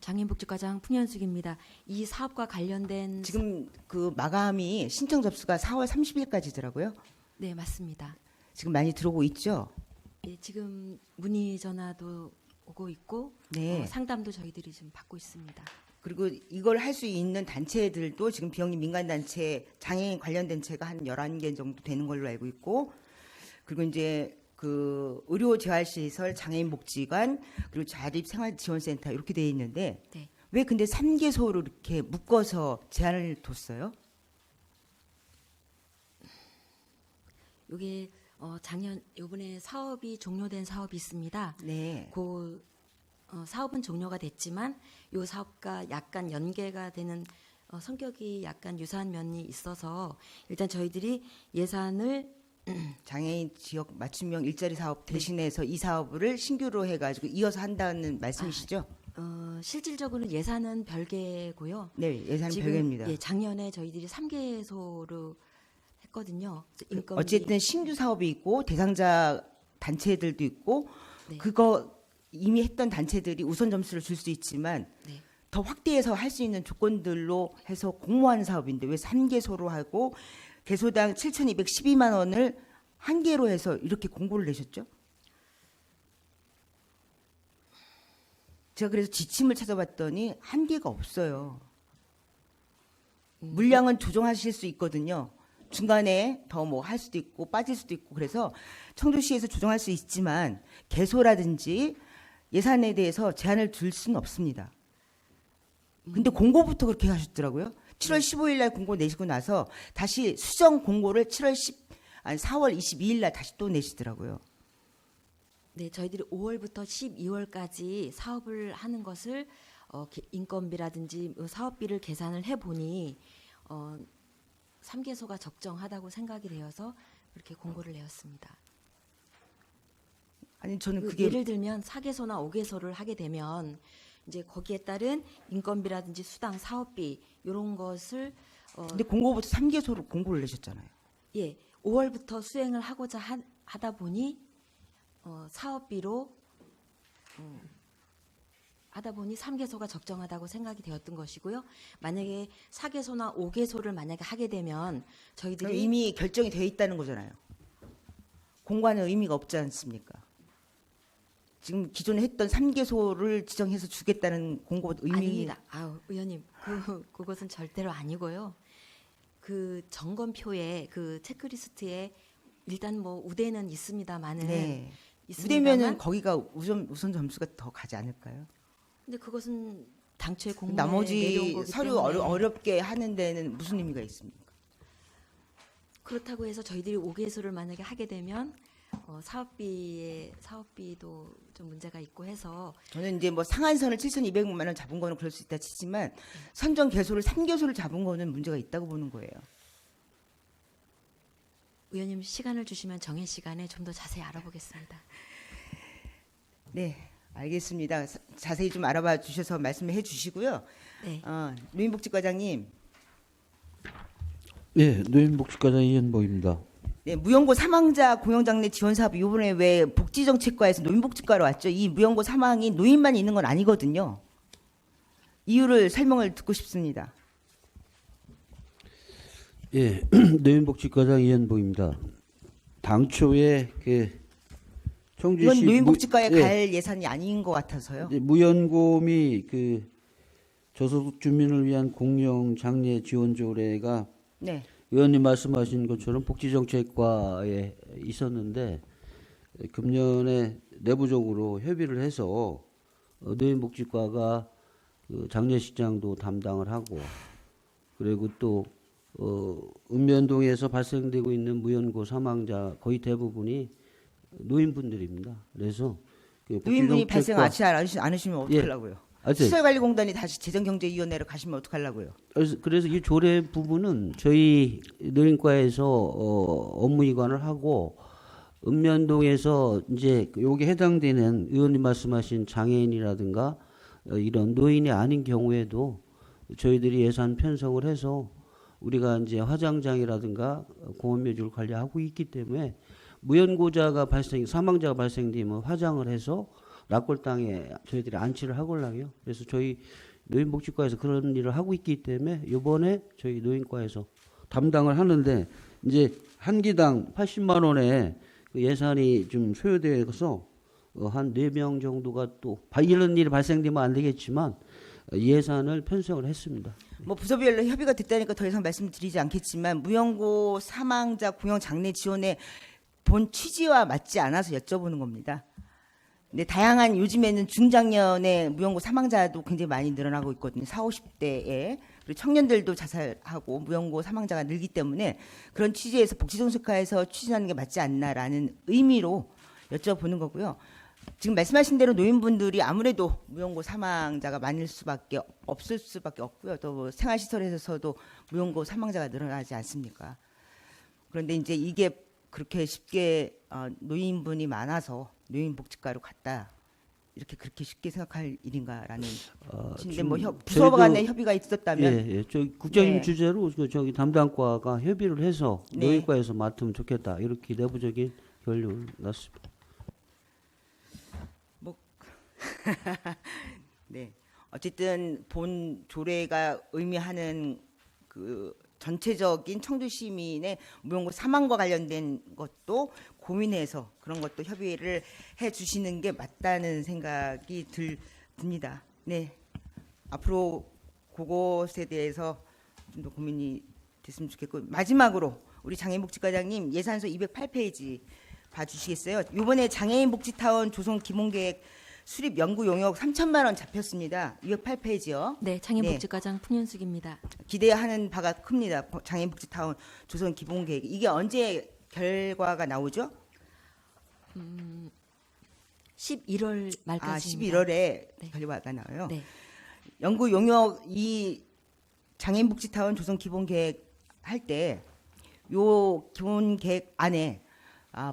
장애인복지과장 풍현숙입니다. 이 사업과 관련된 지금 그 마감이 신청 접수가 4월 30일까지더라고요. 네, 맞습니다. 지금 많이 들어오고 있죠? 예, 지금 문의 전화도 오고 있고 네. 상담도 저희들이 지금 받고 있습니다. 그리고 이걸 할 수 있는 단체들도 지금 비영리 민간단체, 장애인 관련 단체가 한 11개 정도 되는 걸로 알고 있고, 그리고 이제 그 의료재활시설, 장애인복지관, 그리고 자립생활지원센터 이렇게 돼 있는데, 네. 왜 근데 3개소로 이렇게 묶어서 제한을 뒀어요? 이게 작년 요번에 사업이 종료된 사업이 있습니다. 네. 그 사업은 종료가 됐지만 이 사업과 약간 연계가 되는 성격이 약간 유사한 면이 있어서 일단 저희들이 예산을 장애인 지역 맞춤형 일자리 사업 대신해서 이 사업을 신규로 해가지고 이어서 한다는 말씀이시죠? 실질적으로는 예산은 별개고요. 네, 예산은 지금, 별개입니다. 예, 작년에 저희들이 3개소로 했거든요. 인건비- 어쨌든 신규 사업이 있고 대상자 단체들도 있고 네. 그거 이미 했던 단체들이 우선 점수를 줄 수 있지만 네. 더 확대해서 할 수 있는 조건들로 해서 공모하는 사업인데 왜 3개소로 하고 개소당 7,212만 원을 한 개로 해서 이렇게 공고를 내셨죠? 제가 그래서 지침을 찾아봤더니 한 개가 없어요. 물량은 조정하실 수 있거든요. 중간에 더 뭐 할 수도 있고 빠질 수도 있고 그래서 청주시에서 조정할 수 있지만 개소라든지 예산에 대해서 제한을 둘 수는 없습니다. 근데 공고부터 그렇게 하셨더라고요. 7월 15일 날 공고 내시고 나서 다시 수정 공고를 4월 22일 날 다시 또 내시더라고요. 네, 저희들이 5월부터 12월까지 사업을 하는 것을 인건비라든지 사업비를 계산을 해보니 3개소가 적정하다고 생각이 되어서 그렇게 공고를 내었습니다. 아니 저는 그 그게 예를 들면 4개소나 5개소를 하게 되면 이제 거기에 따른 인건비라든지 수당, 사업비 이런 것을 근데 공고부터 3개소로 공고를 내셨잖아요. 예, 5월부터 수행을 하고자 하다 보니 사업비로 하다 보니 3개소가 적정하다고 생각이 되었던 것이고요. 만약에 4개소나 5개소를 만약에 하게 되면 그럼 저희들이 이미 결정이 되어 있다는 거잖아요. 공고하는 의미가 없지 않습니까? 지금 기존에 했던 3개소를 지정해서 주겠다는 공고 의미 아닙니다. 아우, 의원님, 그것은 절대로 아니고요. 그 점검표에 그 체크리스트에 일단 뭐 우대는 있습니다만은 네. 있습니다만 무대면은 거기가 우선 점수가 더 가지 않을까요? 근데 그것은 당초에 공문에 내려온 나머지 거기 서류 때문에 어렵게 하는 데는 무슨 의미가 있습니까? 그렇다고 해서 저희들이 5개소를 만약에 하게 되면 사업비도 좀 문제가 있고 해서 저는 이제 뭐 상한선을 7,200만 원 잡은 거는 그럴 수 있다 치지만 선정 개소를 3개소를 잡은 거는 문제가 있다고 보는 거예요. 의원님 시간을 주시면 정해 시간에 좀 더 자세히 알아보겠습니다. 네. 알겠습니다. 자세히 좀 알아봐 주셔서 말씀해 주시고요. 네. 노인복지과장님, 네, 노인복지과장 이현복입니다. 네, 무연고 사망자 공영장례 지원 사업 이번에 왜 복지정책과에서 노인복지과로 왔죠? 이 무연고 사망이 노인만 있는 건 아니거든요. 이유를 설명을 듣고 싶습니다. 예, 노인복지과장 이현복입니다. 당초에 그 청주시 이건 노인복지과에 예, 갈 예산이 아닌 것 같아서요. 무연고미 그 저소득 주민을 위한 공영 장례 지원 조례가 네, 의원님 말씀하신 것처럼 복지정책과에 있었는데 금년에 내부적으로 협의를 해서 노인복지과가 그 장례식장도 담당을 하고 그리고 또 읍면동에서 발생되고 있는 무연고 사망자 거의 대부분이 노인분들입니다. 그래서 그 노인분이 발생하지 복지정책과- 않으시면 예. 어떡하려고요? 하여튼 시설관리공단이 다시 재정경제위원회로 가시면 어떡하려고요? 그래서 이 조례 부분은 저희 노인과에서 업무 이관을 하고 읍면동에서 이제 여기 해당되는 의원님 말씀하신 장애인이라든가 이런 노인이 아닌 경우에도 저희들이 예산 편성을 해서 우리가 이제 화장장이라든가 공원묘지를 관리하고 있기 때문에 무연고자가 사망자가 발생되면 화장을 해서 락골당에 저희들이 안치를 하걸랑요. 그래서 저희 노인복지과에서 그런 일을 하고 있기 때문에 이번에 저희 노인과에서 담당을 하는데 이제 한 기당 80만 원의 그 예산이 좀 소요되어서 한 4명 정도가 또 이런 일이 발생되면 안 되겠지만 예산을 편성을 했습니다. 뭐 부서별로 협의가 됐다니까 더 이상 말씀드리지 않겠지만 무연고 사망자 공영 장례 지원의 본 취지와 맞지 않아서 여쭤보는 겁니다. 근데 다양한 요즘에는 중장년의 무연고 사망자도 굉장히 많이 늘어나고 있거든요. 40, 50대에. 그리고 청년들도 자살하고 무연고 사망자가 늘기 때문에 그런 취지에서 복지정책과에서 추진하는 게 맞지 않나라는 의미로 여쭤보는 거고요. 지금 말씀하신 대로 노인분들이 아무래도 무연고 사망자가 많을 수밖에 없을 수밖에 없고요. 또 생활시설에서도 무연고 사망자가 늘어나지 않습니까? 그런데 이제 이게 그렇게 쉽게 노인분이 많아서 노인복지과로 갔다 그렇게 쉽게 생각할 일인가라는. 근데 뭐 부서 간의 협의가 있었다면. 저 국장님 네. 주제로 저기 담당과가 협의를 해서 네. 노인과에서 맡으면 좋겠다 이렇게 내부적인 결론을 났습니다. 네. 어쨌든 본 조례가 의미하는 그 전체적인 청주 시민의 무연고 사망과 관련된 것도 고민해서 그런 것도 협의를 해 주시는 게 맞다는 생각이 듭니다. 네. 앞으로 그것에 대해서 좀 더 고민이 됐으면 좋겠고, 마지막으로 우리 장애인복지과장님 예산서 208페이지 봐주시겠어요? 이번에 장애인복지타운 조성 기본계획 수립 연구 용역 3천만 원 잡혔습니다. 208페이지요. 네, 장애인복지과장 풍현숙입니다. 기대하는 바가 큽니다. 장애인복지타운 조성 기본계획. 이게 언제 결과가 나오죠? 11월 말까지. 11월에 네. 결과가 나와요. 네. 연구 용역 이 장애인복지타운 조성 기본계획 할 때 요 기본계획 안에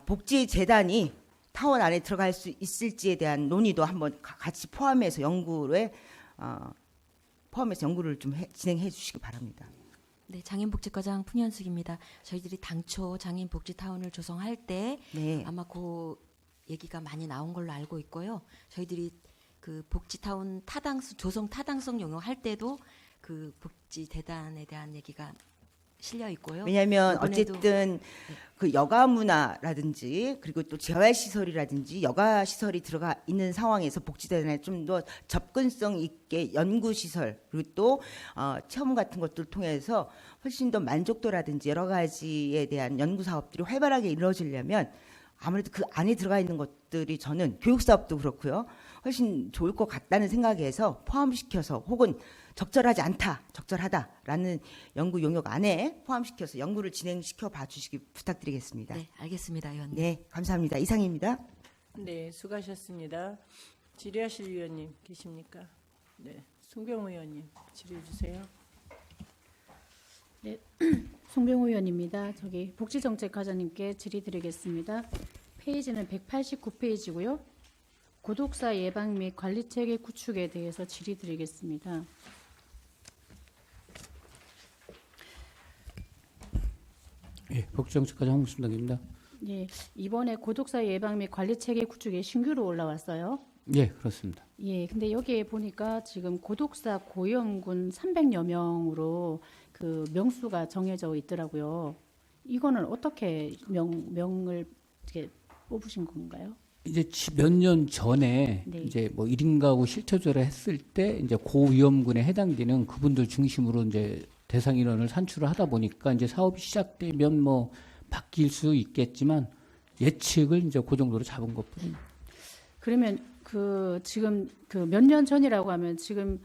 복지재단이 타원 안에 들어갈 수 있을지에 대한 논의도 한번 같이 포함해서 연구를 좀 진행해 주시기 바랍니다. 네, 장애인복지과장 풍현숙입니다. 저희들이 당초 장애인복지타운을 조성할 때 네. 아마 그 얘기가 많이 나온 걸로 알고 있고요. 저희들이 그 복지타운 조성 타당성 용역할 때도 그 복지재단에 대한 얘기가 실려 있고요. 왜냐하면 이번에도 어쨌든 그 여가 문화라든지 그리고 또 재활시설이라든지 여가 시설이 들어가 있는 상황에서 복지재단에 좀 더 접근성 있게 연구시설 그리고 또 체험 같은 것들을 통해서 훨씬 더 만족도라든지 여러 가지에 대한 연구 사업들이 활발하게 이루어지려면 아무래도 그 안에 들어가 있는 것들이 저는 교육 사업도 그렇고요. 훨씬 좋을 것 같다는 생각에서 포함시켜서 혹은 적절하지 않다, 적절하다라는 연구 용역 안에 포함시켜서 연구를 진행시켜 봐 주시기 부탁드리겠습니다. 네, 알겠습니다, 의원님. 네, 감사합니다. 이상입니다. 네, 수고하셨습니다. 질의하실 위원님 계십니까? 네, 송병호 의원님 질의해 주세요. 네, 송병호 의원입니다. 저기 복지정책과장님께 질의드리겠습니다. 페이지는 189페이지고요. 고독사 예방 및 관리 체계 구축에 대해서 질의드리겠습니다. 예, 복지정책과장 홍순덕입니다. 예, 이번에 고독사 예방 및 관리 체계 구축에 신규로 올라왔어요. 예, 그렇습니다. 예, 근데 여기에 보니까 지금 고독사 고위험군 300여 명으로 그 명수가 정해져 있더라고요. 이거는 어떻게 명을 이렇게 뽑으신 건가요? 이제 몇 년 전에 네. 이제 뭐 1인 가구 실태조사를 했을 때 이제 고위험군에 해당되는 그분들 중심으로 이제 대상 인원을 산출을 하다 보니까 이제 사업이 시작되면 뭐 바뀔 수 있겠지만 예측을 이제 그 정도로 잡은 것뿐입니다. 그러면 그 지금 그 몇 년 전이라고 하면 지금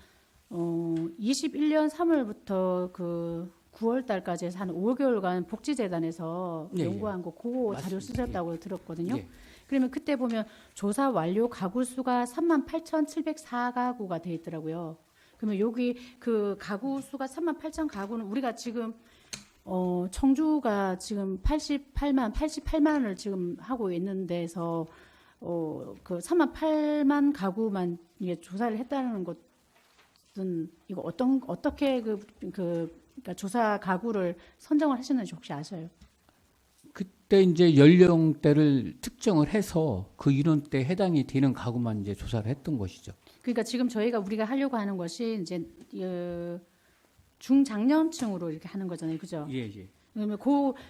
21년 3월부터 그 9월 달까지 해서 한 5개월간 복지재단에서 예, 연구한 거 그거 자료 맞습니다. 쓰셨다고 들었거든요. 예. 그러면 그때 보면 조사 완료 가구 수가 38,704가구가 돼 있더라고요. 그러면 여기 그 가구 수가 38,000 가구는 우리가 지금 청주가 지금 88만을 지금 하고 있는 데서 그 38만 가구만 이게 조사를 했다는 것은 이거 어떻게 그러니까 조사 가구를 선정을 하셨는지 혹시 아셔요? 그때 이제 연령대를 특정을 해서 그 인원대에 해당이 되는 가구만 이제 조사를 했던 것이죠. 그러니까 지금 우리가 하려고 하는 것이 이제 중장년층으로 이렇게 하는 거잖아요, 그죠? 예, 예. 그러면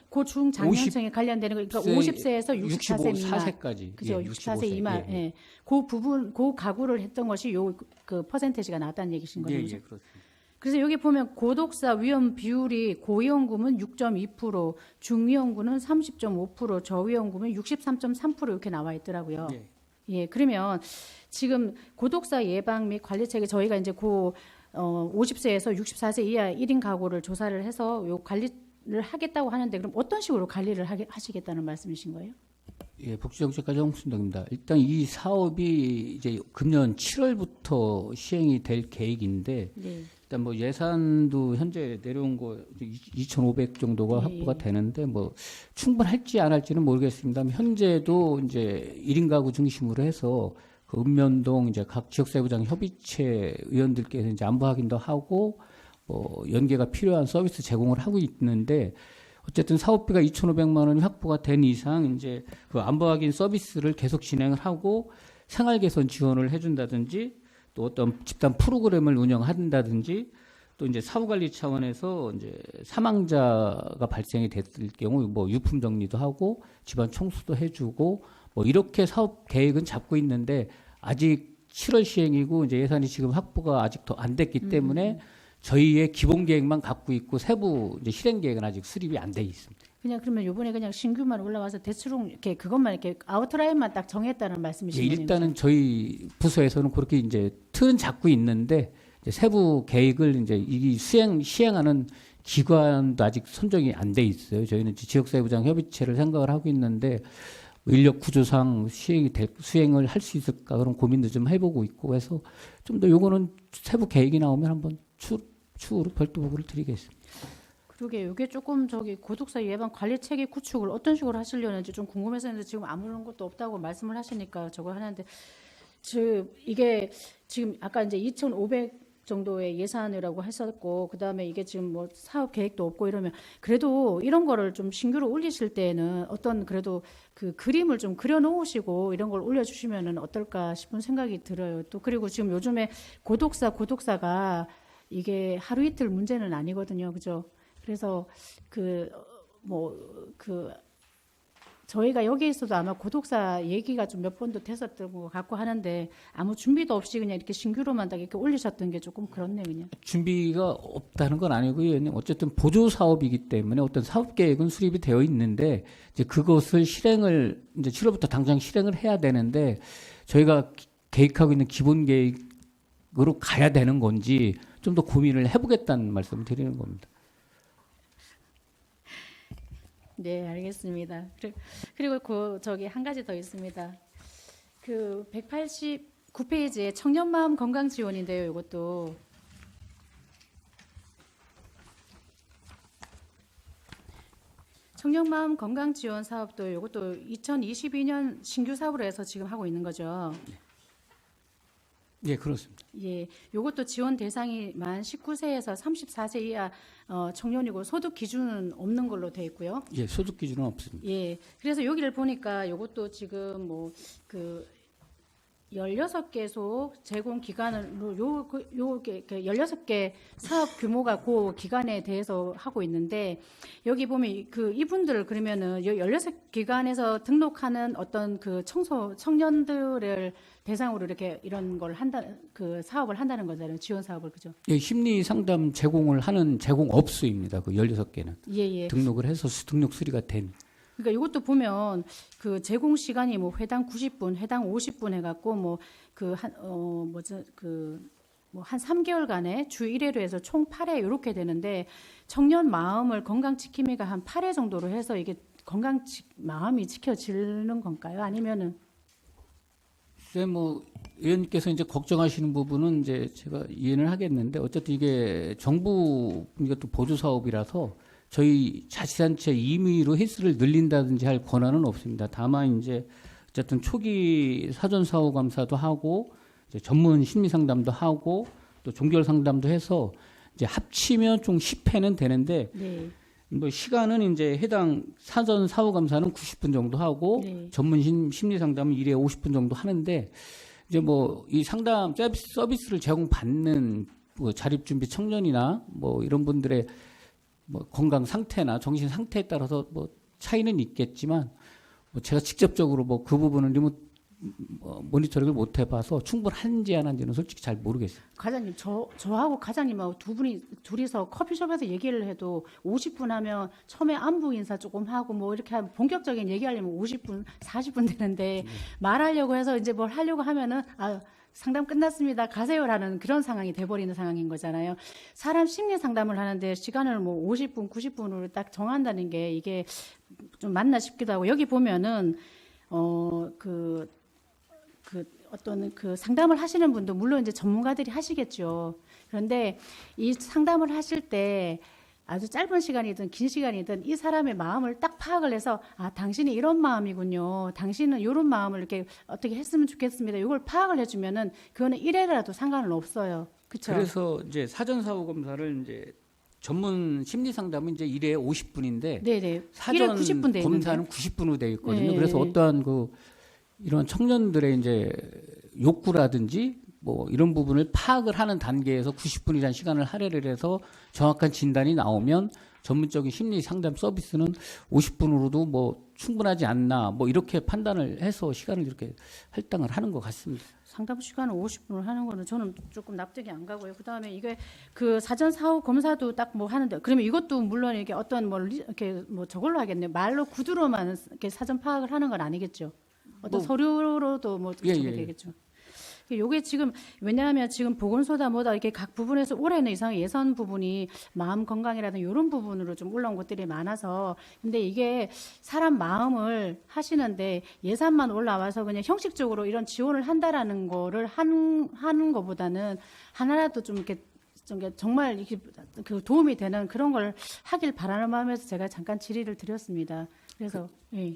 그 중장년층에 관련되는 거, 그러니까 50세에서 64세 미만, 64세까지. 그죠? 예, 64세 65세. 이만, 예, 예. 그 부분, 그 가구를 했던 것이 그 퍼센테이지가 나왔다는 얘기신 거죠, 예, 그죠? 예, 그렇습니다. 그래서 여기 보면 고독사 위험 비율이 고위험군은 6.2%, 중위험군은 30.5%, 저위험군은 63.3% 이렇게 나와 있더라고요. 예. 예, 그러면 지금 고독사 예방 및 관리 체계 저희가 이제 50세에서 64세 이하 1인 가구를 조사를 해서 요 관리를 하겠다고 하는데 그럼 어떤 식으로 관리를 하시겠다는 말씀이신 거예요? 예, 복지정책과장 홍순덕입니다. 일단 이 사업이 이제 금년 7월부터 시행이 될 계획인데 네. 일단 뭐 예산도 현재 내려온 거 2,500 정도가 예, 확보가 예. 되는데 뭐 충분할지 안 할지는 모르겠습니다. 현재도 이제 1인 가구 중심으로 해서 그 읍면동 이제 각 지역사회부장 협의체 의원들께서 이제 안부 확인도 하고 뭐 연계가 필요한 서비스 제공을 하고 있는데 어쨌든 사업비가 2,500만 원이 확보가 된 이상 이제 그 안부 확인 서비스를 계속 진행을 하고 생활 개선 지원을 해준다든지 또 어떤 집단 프로그램을 운영한다든지 또 이제 사후관리 차원에서 이제 사망자가 발생이 됐을 경우 뭐 유품 정리도 하고 집안 청소도 해주고 뭐 이렇게 사업 계획은 잡고 있는데 아직 7월 시행이고 이제 예산이 지금 확보가 아직 더 안 됐기 때문에 저희의 기본 계획만 갖고 있고 세부 이제 실행 계획은 아직 수립이 안 돼 있습니다. 그냥 그러면 요번에 그냥 신규만 올라와서 대충 이렇게 그것만 이렇게 아웃라인만 딱 정했다는 말씀이신 예, 거죠? 일단은 저희 부서에서는 그렇게 이제 틀은 잡고 있는데 이제 세부 계획을 이제 이 시행하는 기관도 아직 선정이 안 돼 있어요. 저희는 지역사회부장 협의체를 생각을 하고 있는데 인력 구조상 수행을 할 수 있을까 그런 고민도 좀 해보고 있고 해서 좀 더 요거는 세부 계획이 나오면 한번 추후로 별도 보고를 드리겠습니다. 그러게 이게 조금 고독사 예방 관리 체계 구축을 어떤 식으로 하시려는지 좀 궁금해서 했는데 지금 아무런 것도 없다고 말씀을 하시니까 저거 하는데 이게 지금 아까 이제 2,500 정도의 예산이라고 했었고 그다음에 이게 지금 뭐 사업 계획도 없고 이러면 그래도 이런 거를 좀 신규로 올리실 때는 어떤 그래도 그 그림을 좀 그려 놓으시고 이런 걸 올려 주시면은 어떨까 싶은 생각이 들어요. 또 그리고 지금 요즘에 고독사가 이게 하루 이틀 문제는 아니거든요. 그죠? 그래서 저희가 여기 있어도 아마 고독사 얘기가 좀 몇 번도 됐었던 것 같고 하는데 아무 준비도 없이 그냥 이렇게 신규로만 딱 이렇게 올리셨던 게 조금 그렇네 그냥. 준비가 없다는 건 아니고요. 어쨌든 보조 사업이기 때문에 어떤 사업 계획은 수립이 되어 있는데 이제 그것을 실행을 이제 7월부터 당장 실행을 해야 되는데 저희가 계획하고 있는 기본 계획으로 가야 되는 건지 좀 더 고민을 해보겠다는 말씀을 드리는 겁니다. 네, 알겠습니다. 그리고 한 가지 더 있습니다. 그 189페이지에 청년 마음 건강 지원인데요. 이것도 청년 마음 건강 지원 사업도 이것도 2022년 신규 사업으로 해서 지금 하고 있는 거죠. 예, 그렇습니다. 예, 요것도 지원 대상이 만 19세에서 34세 이하 청년이고 소득 기준은 없는 걸로 돼 있고요. 예, 소득 기준은 없습니다. 예, 그래서 여기를 보니까 요것도 지금 그 16개소 제공 기간으로 요게 16개 사업 규모가 그 기간에 대해서 하고 있는데 여기 보면 그 이분들을 그러면은 16기관에서 등록하는 어떤 그 청년들을 대상으로 이렇게 이런 걸 그 사업을 한다는 거잖아요. 지원 사업을. 그죠? 예, 심리 상담 제공을 하는 제공업소입니다. 그 16개는. 예, 예. 등록을 해서 등록 수리가 된. 그러니까 이것도 보면 그 제공 시간이 뭐 회당 90분, 회당 50분 해갖고 뭐 그 한 한 3개월간에 주 1회로 해서 총 8회 이렇게 되는데 청년 마음을 건강 지킴이가 한 8회 정도로 해서 이게 마음이 지켜지는 건가요? 아니면은 글쎄 뭐 의원님께서 이제 걱정하시는 부분은 이제 제가 이해는 하겠는데 어쨌든 이게 정부 이것도 보조 사업이라서 저희 자치단체 임의로 횟수를 늘린다든지 할 권한은 없습니다. 다만 이제 어쨌든 초기 사전 사후 감사도 하고 이제 전문 심리 상담도 하고 또 종결 상담도 해서 이제 합치면 총 10회는 되는데 네. 뭐 시간은 이제 해당 사전 사후 감사는 90분 정도 하고 네. 전문 심리 상담은 1회 50분 정도 하는데 이제 뭐 이 상담 서비스를 제공받는 뭐 자립 준비 청년이나 뭐 이런 분들의 뭐 건강 상태나 정신 상태에 따라서 뭐 차이는 있겠지만 뭐 제가 직접적으로 뭐 그 부분은 모니터링을 못 해봐서 충분한지 안 한지는 솔직히 잘 모르겠어요. 과장님, 저하고 과장님하고 둘이서 커피숍에서 얘기를 해도 50분 하면 처음에 안부 인사 조금 하고 뭐 이렇게 하면 본격적인 얘기하려면 50분, 40분 되는데 말하려고 해서 이제 뭘 하려고 하면은 상담 끝났습니다. 가세요라는 그런 상황이 돼버리는 상황인 거잖아요. 사람 심리 상담을 하는데 시간을 뭐 50분, 90분으로 딱 정한다는 게 이게 좀 맞나 싶기도 하고 여기 보면은 어떤 그 상담을 하시는 분도 물론 이제 전문가들이 하시겠죠. 그런데 이 상담을 하실 때 아주 짧은 시간이든 긴 시간이든 이 사람의 마음을 딱 파악을 해서 당신이 이런 마음이군요. 당신은 이런 마음을 이렇게 어떻게 했으면 좋겠습니다. 이걸 파악을 해주면은 그거는 1회라도 상관은 없어요. 그렇죠? 그래서 이제 사전 사후 검사를 이제 전문 심리 상담은 이제 1회 50분인데 네네. 사전 90분 돼 검사는 있는데. 90분으로 되어 있거든요. 네. 그래서 어떠한 이런 청년들의 이제 욕구라든지 뭐 이런 부분을 파악을 하는 단계에서 90분이라는 시간을 할애를 해서 정확한 진단이 나오면 전문적인 심리 상담 서비스는 50분으로도 뭐 충분하지 않나 뭐 이렇게 판단을 해서 시간을 이렇게 할당을 하는 것 같습니다. 상담 시간을 50분을 하는 거는 저는 조금 납득이 안 가고요. 그다음에 이게 그 사전 사후 검사도 딱 뭐 하는데 그러면 이것도 물론 이게 어떤 뭐 이렇게 뭐 저걸로 하겠네요. 말로 구두로만 이렇게 사전 파악을 하는 건 아니겠죠. 어떤 서류로도 뭐 되겠죠. 요게 지금 왜냐하면 지금 보건소다 뭐다 이렇게 각 부분에서 올해는 이상의 예산 부분이 마음 건강이라든지 이런 부분으로 좀 올라온 것들이 많아서 근데 이게 사람 마음을 하시는데 예산만 올라와서 그냥 형식적으로 이런 지원을 한다라는 거를 하는 것보다는 하나라도 좀 이렇게 정말 이렇게 그 도움이 되는 그런 걸 하길 바라는 마음에서 제가 잠깐 질의를 드렸습니다. 그래서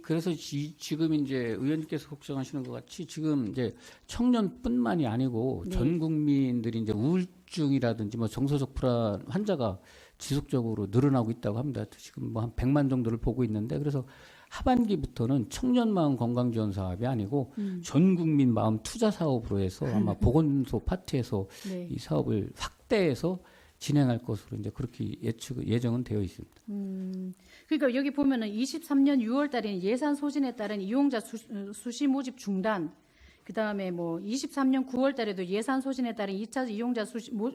그래서 지금 이제 의원님께서 걱정하시는 것 같이 지금 이제 청년뿐만이 아니고 네. 전 국민들이 이제 우울증이라든지 뭐 정서적 불안 환자가 지속적으로 늘어나고 있다고 합니다. 지금 뭐 한 100만 정도를 보고 있는데 그래서 하반기부터는 청년 마음 건강 지원 사업이 아니고 전 국민 마음 투자 사업으로 해서 아마 보건소 파트에서 네. 이 사업을 확대해서 진행할 것으로 이제 그렇게 예정은 되어 있습니다. 그러니까 여기 보면은 23년 6월 달에는 예산 소진에 따른 이용자 수시 모집 중단. 그다음에 뭐 23년 9월 달에도 예산 소진에 따른 2차 이용자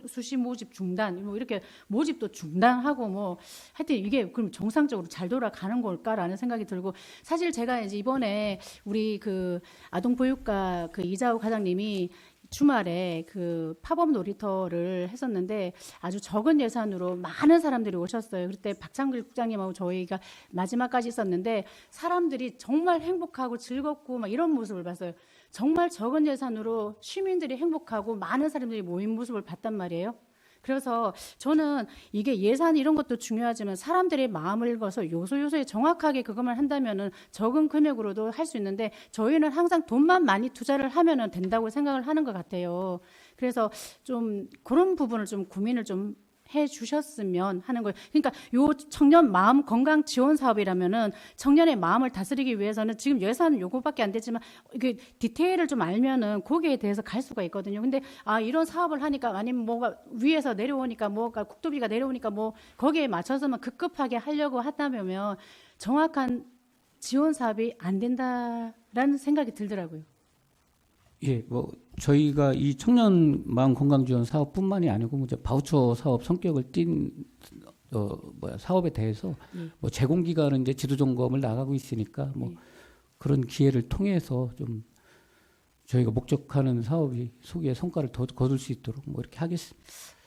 수시 모집 중단. 뭐 이렇게 모집도 중단하고 뭐 하여튼 이게 그럼 정상적으로 잘 돌아가는 걸까라는 생각이 들고 사실 제가 이제 이번에 우리 그 아동보육과 그 이자우 과장님이 주말에 그 팝업 놀이터를 했었는데 아주 적은 예산으로 많은 사람들이 오셨어요. 그때 박창길 국장님하고 저희가 마지막까지 있었는데 사람들이 정말 행복하고 즐겁고 막 이런 모습을 봤어요. 정말 적은 예산으로 시민들이 행복하고 많은 사람들이 모인 모습을 봤단 말이에요. 그래서 저는 이게 예산 이런 것도 중요하지만 사람들의 마음을 읽어서 요소요소에 정확하게 그것만 한다면은 적은 금액으로도 할 수 있는데 저희는 항상 돈만 많이 투자를 하면은 된다고 생각을 하는 것 같아요. 그래서 좀 그런 부분을 좀 고민을 좀 해 주셨으면 하는 거예요. 그러니까 요 청년 마음 건강 지원 사업이라면은 청년의 마음을 다스리기 위해서는 지금 예산은 요거밖에 안 되지만 그 디테일을 좀 알면은 거기에 대해서 갈 수가 있거든요. 근데 이런 사업을 하니까 아니면 뭐가 위에서 내려오니까 뭐가 국도비가 내려오니까 뭐 거기에 맞춰서만 급급하게 하려고 한다면 정확한 지원 사업이 안 된다라는 생각이 들더라고요. 예, 뭐 저희가 이 청년 마음 건강 지원 사업뿐만이 아니고 이제 바우처 사업 성격을 띈 사업에 대해서 뭐 제공 기관은 이제 지도 점검을 나가고 있으니까 뭐 그런 기회를 통해서 좀 저희가 목적하는 사업이 소기의 성과를 더 거둘 수 있도록 뭐 이렇게 하겠습니다.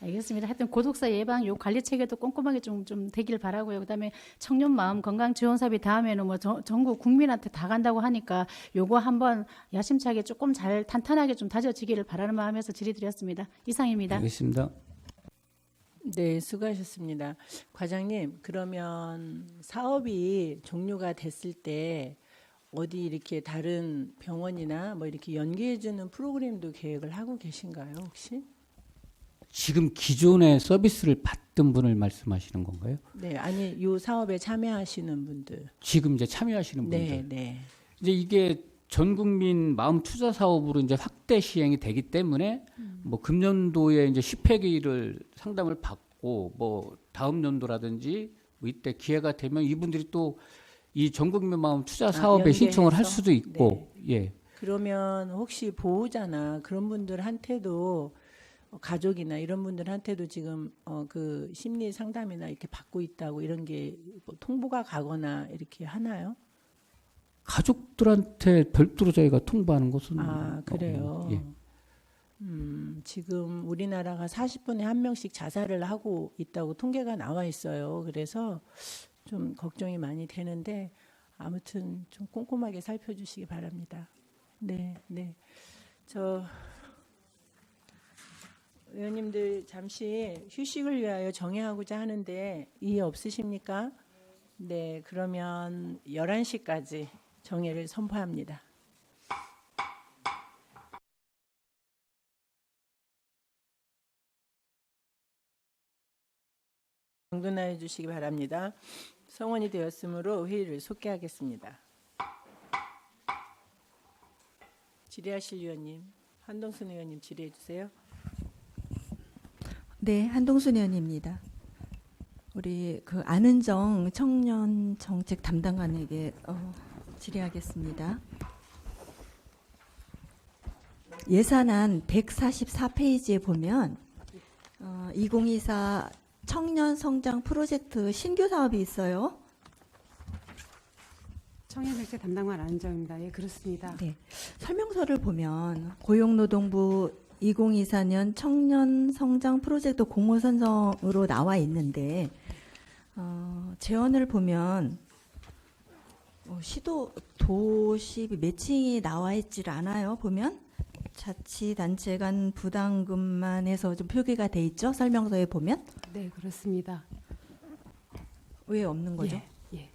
알겠습니다. 하여튼 고독사 예방 요 관리 체계도 꼼꼼하게 좀 되길 바라고요. 그다음에 청년 마음 건강 지원 사업이 다음에는 뭐 전국 국민한테 다 간다고 하니까 요거 한번 야심차게 조금 잘 탄탄하게 좀 다져지기를 바라는 마음에서 질의드렸습니다. 이상입니다. 알겠습니다. 네, 수고하셨습니다. 과장님, 그러면 사업이 종료가 됐을 때 어디 이렇게 다른 병원이나 뭐 이렇게 연계해주는 프로그램도 계획을 하고 계신가요, 혹시? 지금 기존의 서비스를 받던 분을 말씀하시는 건가요? 네, 아니 이 사업에 참여하시는 분들. 지금 이제 참여하시는 분들. 네, 네. 이제 이게 전 국민 마음 투자 사업으로 이제 확대 시행이 되기 때문에 뭐 금년도에 이제 10회기를 상담을 받고 뭐 다음 연도라든지 뭐 이때 기회가 되면 이분들이 또 이 전 국민 마음 투자 사업에 연계해서? 신청을 할 수도 있고, 네. 예. 그러면 혹시 보호자나 그런 분들한테도 가족이나 이런 분들한테도 지금 그 심리 상담이나 이렇게 받고 있다고 이런 게 뭐 통보가 가거나 이렇게 하나요? 가족들한테 별도로 저희가 통보하는 것은 그래요. 예. 지금 우리나라가 40분에 한 명씩 자살을 하고 있다고 통계가 나와 있어요. 그래서 좀 걱정이 많이 되는데 아무튼 좀 꼼꼼하게 살펴주시기 바랍니다. 네, 네. 의원님들 잠시 휴식을 위하여 정회하고자 하는데 이의 없으십니까? 네, 그러면 11시까지 정회를 선포합니다. 정돈하여 주시기 바랍니다. 성원이 되었으므로 회의를 속개하겠습니다. 질의하실 위원님, 한동순 의원님 질의해 주세요. 네, 한동순 의원입니다. 우리 그 안은정 청년 정책 담당관에게 질의하겠습니다. 예산안 144페이지에 보면 2024 청년 성장 프로젝트 신규 사업이 있어요. 청년정책 담당관 안은정입니다. 예, 그렇습니다. 네, 설명서를 보면 고용노동부 2024년 청년 성장 프로젝트 공모 선정으로 나와 있는데 재원을 보면 시도 도시 매칭이 나와 있질 않아요. 보면 자치단체 간 부담금만 해서 좀 표기가 돼 있죠. 설명서에 보면. 네, 그렇습니다. 왜 없는 거죠? 예.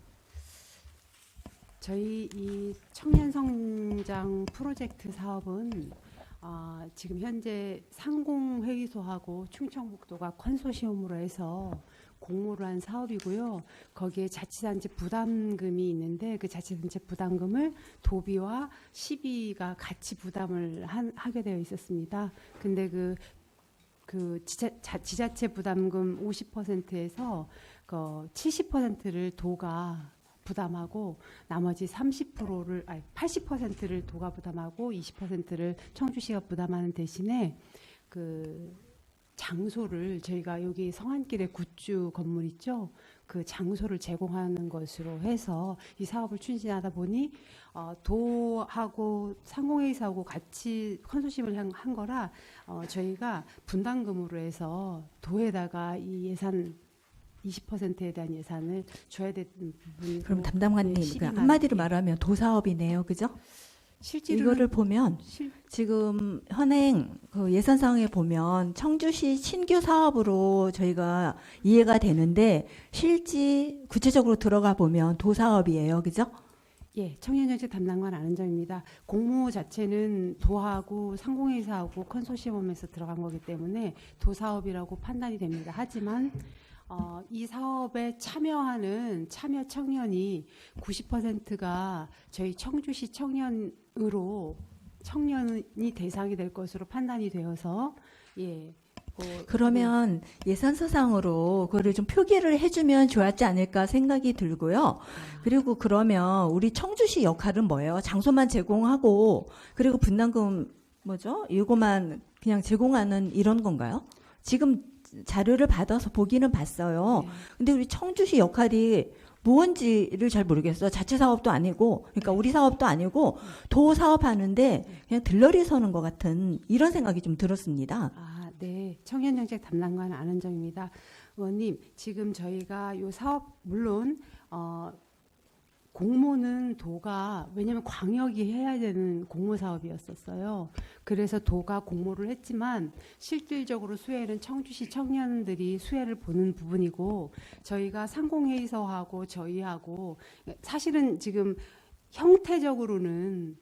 저희 이 청년 성장 프로젝트 사업은 지금 현재 상공회의소하고 충청북도가 컨소시엄으로 해서 공모를 한 사업이고요. 거기에 자치단체 부담금이 있는데 그 자치단체 부담금을 도비와 시비가 같이 부담을 하게 되어 있었습니다. 근데 그 지자체 부담금 50%에서 그 70%를 도가 부담하고 나머지 80%를 도가 부담하고 20%를 청주시가 부담하는 대신에 그 장소를 저희가 여기 성안길에 굿즈 건물 있죠. 그 장소를 제공하는 것으로 해서 이 사업을 추진하다 보니 도하고 상공회의소하고 같이 컨소시엄을 한 거라 저희가 분담금으로 해서 도에다가 이 예산 20%에 대한 예산을 줘야 되는 부분이 그럼 담당관님 한마디로 말하면 도사업이네요, 그죠? 이거를 보면 지금 현행 그 예산상에 보면 청주시 신규 사업으로 저희가 이해가 되는데 실제 구체적으로 들어가 보면 도사업이에요, 그죠? 예, 청년정책 담당관 안은정입니다. 공모 자체는 도하고 상공회사하고 컨소시엄에서 들어간 거기 때문에 도사업이라고 판단이 됩니다. 하지만 이 사업에 참여하는 참여 청년이 90%가 저희 청주시 청년이 대상이 될 것으로 판단이 되어서 예. 그러면 예산서상으로 그거를 좀 표기를 해주면 좋았지 않을까 생각이 들고요. 그리고 그러면 우리 청주시 역할은 뭐예요? 장소만 제공하고 그리고 분담금 뭐죠? 이거만 그냥 제공하는 이런 건가요? 지금 자료를 받아서 보기는 봤어요. 근데 우리 청주시 역할이 무언지를 잘 모르겠어요. 자체 사업도 아니고, 그러니까 우리 사업도 아니고 도 사업하는데 그냥 들러리 서는 것 같은 이런 생각이 좀 들었습니다. 네, 청년정책 담당관 안은정입니다. 의원님, 지금 저희가 요 사업 물론 공모는 도가 왜냐하면 광역이 해야 되는 공모 사업이었었어요. 그래서 도가 공모를 했지만 실질적으로 수혜는 청주시 청년들이 수혜를 보는 부분이고 저희가 상공회의소하고 저희하고 사실은 지금 형태적으로는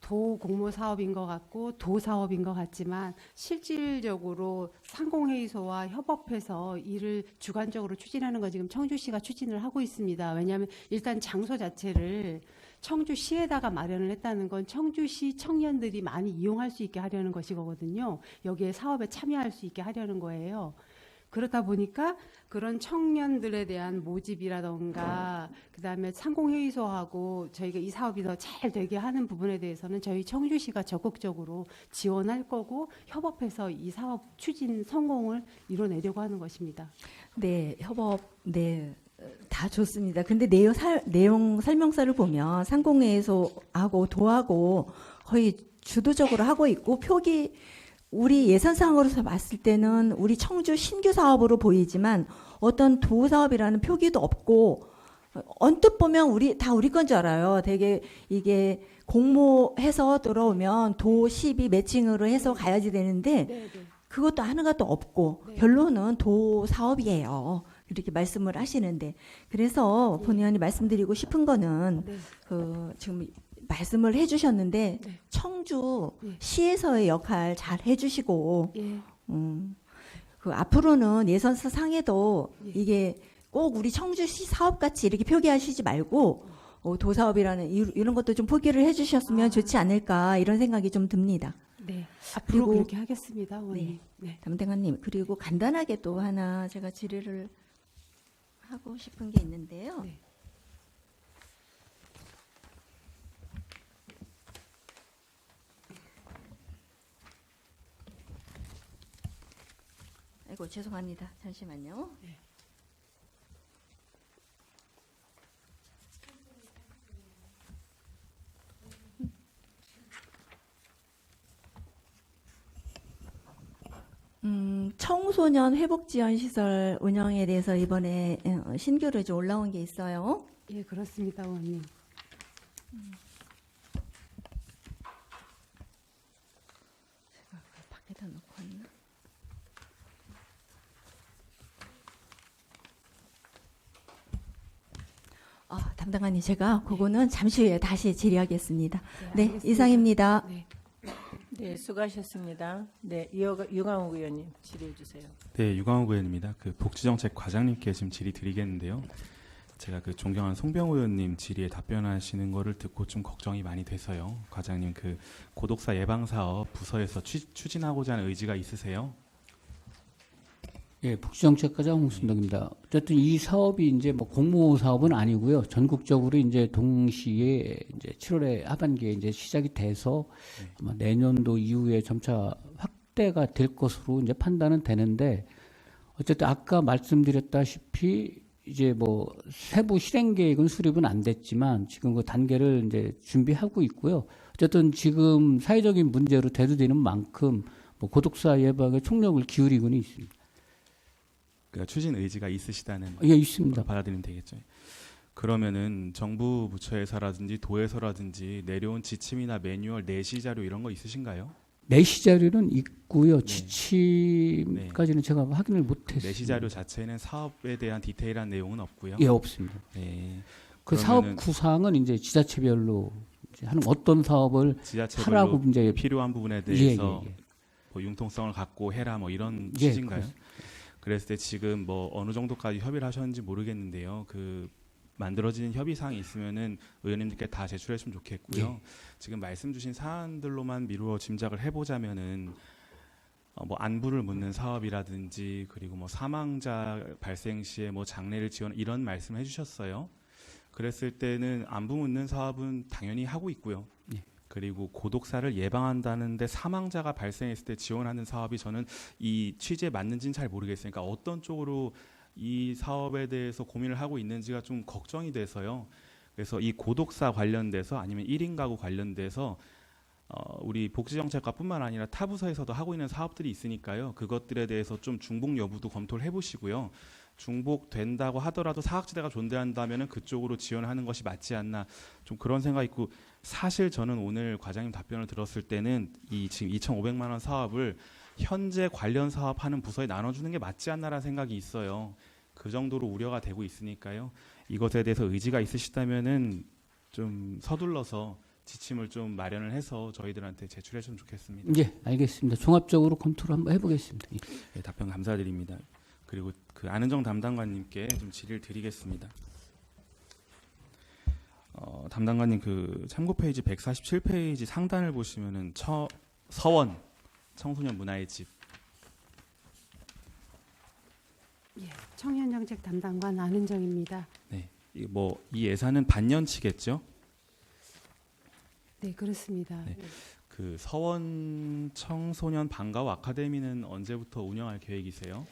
도 공모 사업인 것 같고 도 사업인 것 같지만 실질적으로 상공회의소와 협업해서 일을 주관적으로 추진하는 거 지금 청주시가 추진을 하고 있습니다. 왜냐하면 일단 장소 자체를 청주시에다가 마련을 했다는 건 청주시 청년들이 많이 이용할 수 있게 하려는 것이거든요. 여기에 사업에 참여할 수 있게 하려는 거예요. 그렇다 보니까 그런 청년들에 대한 모집이라던가 그다음에 상공회의소하고 저희가 이 사업이 더 잘 되게 하는 부분에 대해서는 저희 청주시가 적극적으로 지원할 거고 협업해서 이 사업 추진 성공을 이뤄내려고 하는 것입니다. 네, 협업, 네. 다 좋습니다. 근데 내용 설명서를 보면 상공회의소하고 도하고 거의 주도적으로 하고 있고 표기 우리 예산상으로서 봤을 때는 우리 청주 신규 사업으로 보이지만 어떤 도 사업이라는 표기도 없고 언뜻 보면 우리 건 줄 알아요. 되게 이게 공모해서 들어오면 도 12 매칭으로 해서 가야지 되는데 그것도 하나도 없고 결론은 도 사업이에요. 이렇게 말씀을 하시는데 그래서 본 의원이 말씀드리고 싶은 거는 그 지금 말씀을 해주셨는데 청주 시에서의 역할 잘 해주시고 그 앞으로는 예산서 상에도 이게 꼭 우리 청주시 사업같이 이렇게 표기하시지 말고 도사업이라는 이런 것도 좀 표기를 해주셨으면 좋지 않을까 이런 생각이 좀 듭니다. 네, 앞으로 그렇게 하겠습니다. 네, 담당관님 그리고 간단하게 또 하나 제가 질의를 하고 싶은 게 있는데요. 아이고 죄송합니다. 잠시만요. 청소년 회복지원시설 운영에 대해서 이번에 신규로 좀 올라온 게 있어요. 예, 그렇습니다, 의원님. 제가 밖에다 놓고 왔나? 담당관님 제가 그거는 잠시 후에 다시 질의하겠습니다. 네, 이상입니다. 네, 수고하셨습니다. 네, 유광욱 의원님 질의해 주세요. 네, 유광욱 의원입니다. 그 복지정책 과장님께 지금 질의 드리겠는데요. 제가 그 존경하는 송병호 의원님 질의에 답변하시는 거를 듣고 좀 걱정이 많이 돼서요. 과장님 그 고독사 예방 사업 부서에서 추진하고자 하는 의지가 있으세요? 예, 복지정책과장 홍순덕입니다. 어쨌든 이 사업이 이제 뭐 공모 사업은 아니고요. 전국적으로 이제 동시에 이제 7월에 하반기에 이제 시작이 돼서 아마 내년도 이후에 점차 확대가 될 것으로 이제 판단은 되는데 어쨌든 아까 말씀드렸다시피 이제 뭐 세부 실행 계획은 수립은 안 됐지만 지금 그 단계를 이제 준비하고 있고요. 어쨌든 지금 사회적인 문제로 대두되는 만큼 뭐 고독사 예방에 총력을 기울이고는 있습니다. 그러니까 추진 의지가 있으시다는 예, 있습니다. 받아들이면 되겠죠. 그러면은 정부 부처에서라든지 도에서라든지 내려온 지침이나 매뉴얼, 내시 자료 이런 거 있으신가요? 내시 자료는 있고요. 네. 지침까지는 제가 확인을 못했습니다. 내시 자료 자체는 사업에 대한 디테일한 내용은 없고요. 예, 없습니다. 네. 그 사업 그러면은 구상은 이제 지자체별로 이제 하는 어떤 사업을 지자체별로 하라고 이제 필요한 부분에 대해서 예. 뭐 융통성을 갖고 해라 뭐 이런 예, 취지인가요? 그랬을 때 지금 뭐 어느 정도까지 협의를 하셨는지 모르겠는데요. 그 만들어지는 협의사항이 있으면은 의원님들께 다 제출했으면 좋겠고요. 예. 지금 말씀 주신 사안들로만 미루어 짐작을 해보자면은 뭐 안부를 묻는 사업이라든지 그리고 뭐 사망자 발생 시에 뭐 장례를 지원 이런 말씀을 해주셨어요. 그랬을 때는 안부 묻는 사업은 당연히 하고 있고요. 예. 그리고 고독사를 예방한다는데 사망자가 발생했을 때 지원하는 사업이 저는 이 취지에 맞는지는 잘 모르겠어요. 그러니까 어떤 쪽으로 이 사업에 대해서 고민을 하고 있는지가 좀 걱정이 돼서요. 그래서 이 고독사 관련돼서 아니면 1인 가구 관련돼서 우리 복지정책과뿐만 아니라 타 부서에서도 하고 있는 사업들이 있으니까요. 그것들에 대해서 좀 중복 여부도 검토를 해보시고요. 중복된다고 하더라도 사각지대가 존재한다면 그쪽으로 지원하는 것이 맞지 않나 좀 그런 생각이 있고 사실 저는 오늘 과장님 답변을 들었을 때는 이 지금 2,500만 원 사업을 현재 관련 사업하는 부서에 나눠주는 게 맞지 않나라는 생각이 있어요. 그 정도로 우려가 되고 있으니까요. 이것에 대해서 의지가 있으시다면은 좀 서둘러서 지침을 좀 마련을 해서 저희들한테 제출했으면 좋겠습니다. 예, 알겠습니다. 종합적으로 검토를 한번 해보겠습니다. 예. 네, 답변 감사드립니다. 그리고 그 안은정 담당관님께 좀 질의를 드리겠습니다. 담당관님 그 참고 페이지 147페이지 상단을 보시면은 서원 청소년 문화의 집. 예, 청년정책 담당관 안은정입니다. 네, 이 예산은 반년치겠죠? 네, 그렇습니다. 네. 그 서원 청소년 방과후 아카데미는 언제부터 운영할 계획이세요?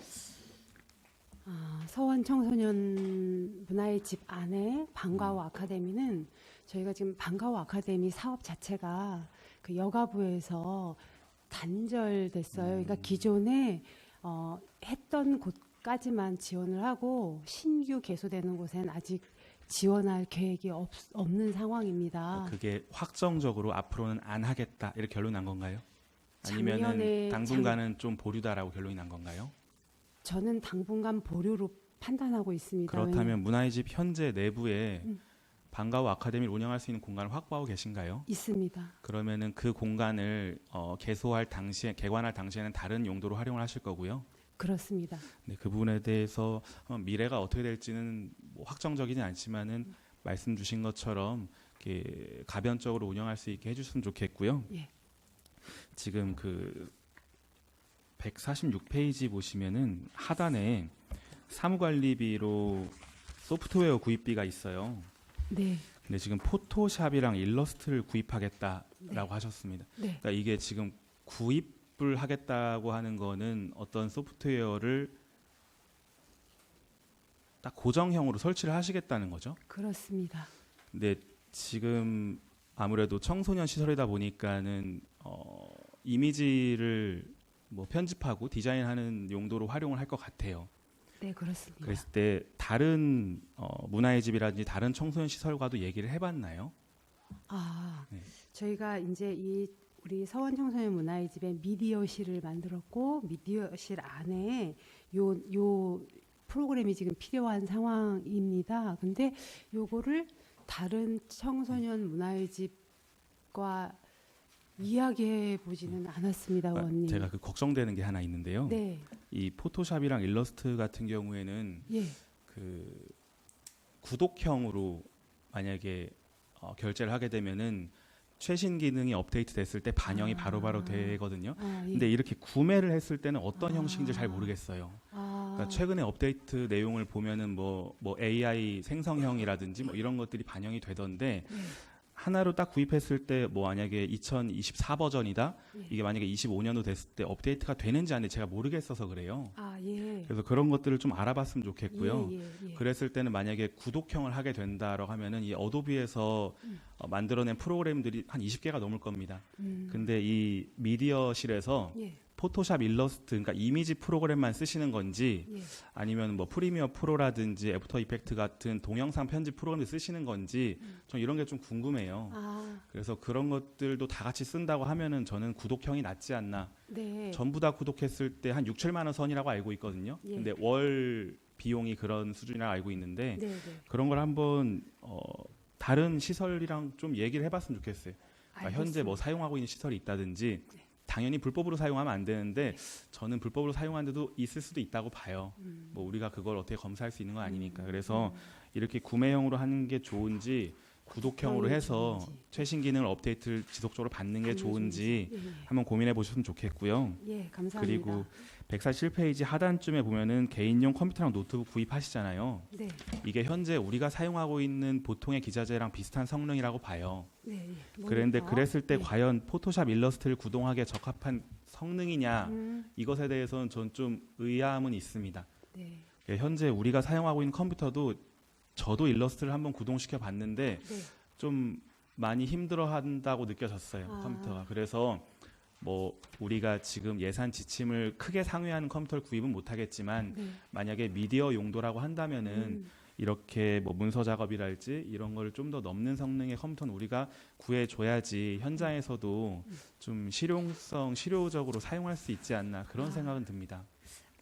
서원 청소년 문화의 집 안에 방과후 아카데미는 저희가 지금 방과후 아카데미 사업 자체가 그 여가부에서 단절됐어요. 그러니까 기존에 했던 곳까지만 지원을 하고 신규 개소되는 곳엔 아직 지원할 계획이 없는 상황입니다. 그게 확정적으로 앞으로는 안 하겠다 이렇게 결론이 난 건가요? 아니면은 작년에 당분간은 좀 보류다라고 결론이 난 건가요? 저는 당분간 보류로 판단하고 있습니다. 그렇다면 문화의 집 현재 내부에 방과후 아카데미를 운영할 수 있는 공간을 확보하고 계신가요? 있습니다. 그러면은 그 공간을 개관할 당시에는 다른 용도로 활용을 하실 거고요. 그렇습니다. 네, 그 부분에 대해서 미래가 어떻게 될지는 뭐 확정적이진 않지만은 말씀 주신 것처럼 이렇게 가변적으로 운영할 수 있게 해주셨으면 좋겠고요. 예. 지금 그 146페이지 보시면은 하단에 사무관리비로 소프트웨어 구입비가 있어요. 네. 근데 지금 포토샵이랑 일러스트를 구입하겠다라고 하셨습니다. 네. 그러니까 이게 지금 구입을 하겠다고 하는 거는 어떤 소프트웨어를 딱 고정형으로 설치를 하시겠다는 거죠. 그렇습니다. 근데 지금 아무래도 청소년 시설이다 보니까는 이미지를 뭐 편집하고 디자인하는 용도로 활용을 할 것 같아요. 네, 그렇습니다. 그랬을 때 다른 문화의 집이라든지 다른 청소년 시설과도 얘기를 해봤나요? 네. 저희가 이제 우리 서원 청소년 문화의 집에 미디어실을 만들었고 미디어실 안에 요 프로그램이 지금 필요한 상황입니다. 근데 요거를 다른 청소년 문화의 집과 이야기해 보지는 않았습니다, 의원님. 제가 그 걱정되는 게 하나 있는데요. 네. 이 포토샵이랑 일러스트 같은 경우에는 예. 그 구독형으로 만약에 결제를 하게 되면은 최신 기능이 업데이트 됐을 때 반영이 바로바로 되거든요. 예. 근데 이렇게 구매를 했을 때는 어떤 형식인지 잘 모르겠어요. 그러니까 최근에 업데이트 내용을 보면은 뭐 AI 생성형이라든지 뭐 이런 것들이 반영이 되던데 하나로 딱 구입했을 때 뭐 만약에 2024 버전이다. 이게 만약에 25년도 됐을 때 업데이트가 되는지 안 되는지 제가 모르겠어서 그래요. 예. 그래서 그런 것들을 좀 알아봤으면 좋겠고요. 예. 그랬을 때는 만약에 구독형을 하게 된다라고 하면은 이 어도비에서 만들어낸 프로그램들이 한 20개가 넘을 겁니다. 근데 이 미디어실에서 포토샵 일러스트, 그러니까 이미지 프로그램만 쓰시는 건지 예. 아니면 뭐 프리미어 프로라든지 애프터 이펙트 같은 동영상 편집 프로그램을 쓰시는 건지 전 이런 게 좀 궁금해요. 아, 그래서 그런 것들도 다 같이 쓴다고 하면은 저는 구독형이 낫지 않나. 네. 전부 다 구독했을 때 한 6, 7만 원 선이라고 알고 있거든요. 예. 근데 월 비용이 그런 수준이라고 알고 있는데 네, 네. 그런 걸 한번 다른 시설이랑 좀 얘기를 해봤으면 좋겠어요. 그러니까 현재 뭐 사용하고 있는 시설이 있다든지 당연히 불법으로 사용하면 안 되는데 저는 불법으로 사용하는 데도 있을 수도 있다고 봐요. 뭐 우리가 그걸 어떻게 검사할 수 있는 건 아니니까. 그래서 이렇게 구매형으로 하는 게 좋은지 구독형으로 해서 최신 기능을 업데이트를 지속적으로 받는 게 좋은지 한번 고민해 보셨으면 좋겠고요. 예, 감사합니다. 그리고 147페이지 하단쯤에 보면은 개인용 컴퓨터랑 노트북 구입하시잖아요. 네. 이게 현재 우리가 사용하고 있는 보통의 기자재랑 비슷한 성능이라고 봐요. 네, 예. 그런데 모니터. 그랬을 때 네. 과연 포토샵 일러스트를 구동하기에 적합한 성능이냐 이것에 대해서는 전 좀 의아함은 있습니다. 네. 예, 현재 우리가 사용하고 있는 컴퓨터도 저도 일러스트를 한번 구동시켜 봤는데 네. 좀 많이 힘들어한다고 느껴졌어요. 컴퓨터가. 그래서 뭐 우리가 지금 예산 지침을 크게 상회하는 컴퓨터를 구입은 못하겠지만 네. 만약에 미디어 용도라고 한다면은 이렇게 뭐 문서 작업이랄지 이런 걸 좀 더 넘는 성능의 컴퓨터는 우리가 구해줘야지 현장에서도 좀 실용적으로 사용할 수 있지 않나 그런 생각은 듭니다.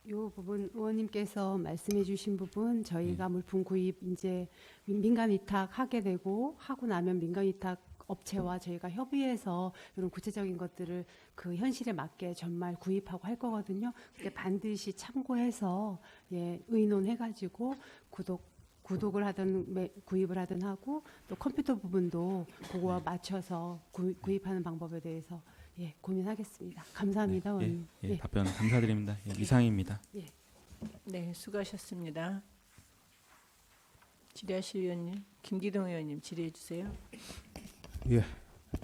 이 부분 의원님께서 말씀해주신 부분 저희가 물품 구입 이제 민간 위탁 하게 되고 하고 나면 민간 위탁 업체와 저희가 협의해서 이런 구체적인 것들을 그 현실에 맞게 정말 구입하고 할 거거든요. 그게 반드시 참고해서 예, 의논해가지고 구독을 하든 구입을 하든 하고 또 컴퓨터 부분도 그거와 맞춰서 구입하는 방법에 대해서 예, 고민하겠습니다. 감사합니다, 의원님. 예, 답변 감사드립니다. 예, 이상입니다. 예. 네, 수고하셨습니다. 질의하실 의원님, 김기동 의원님 질의해 주세요. 예,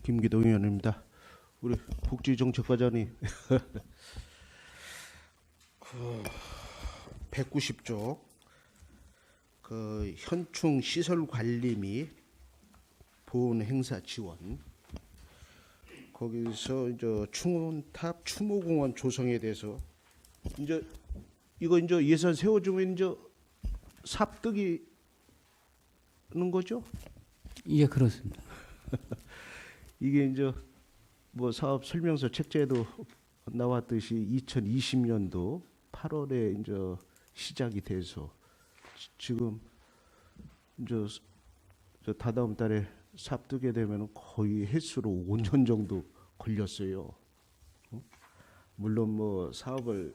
김기동 의원입니다. 우리 복지정책과장님 190조 그 현충 시설 관리 및 보훈 행사 지원 거기서 이제 충원탑 추모공원 조성에 대해서 이제 이거 이제 예산 세워주면 이제 삽뜨기는 거죠? 예, 그렇습니다. 이게 이제 뭐 사업 설명서 책자에도 나왔듯이 2020년도 8월에 이제 시작이 돼서 지금 이제 다다음 달에 삽뜨게 되면 거의 횟수로 5년 정도 걸렸어요. 물론 뭐 사업을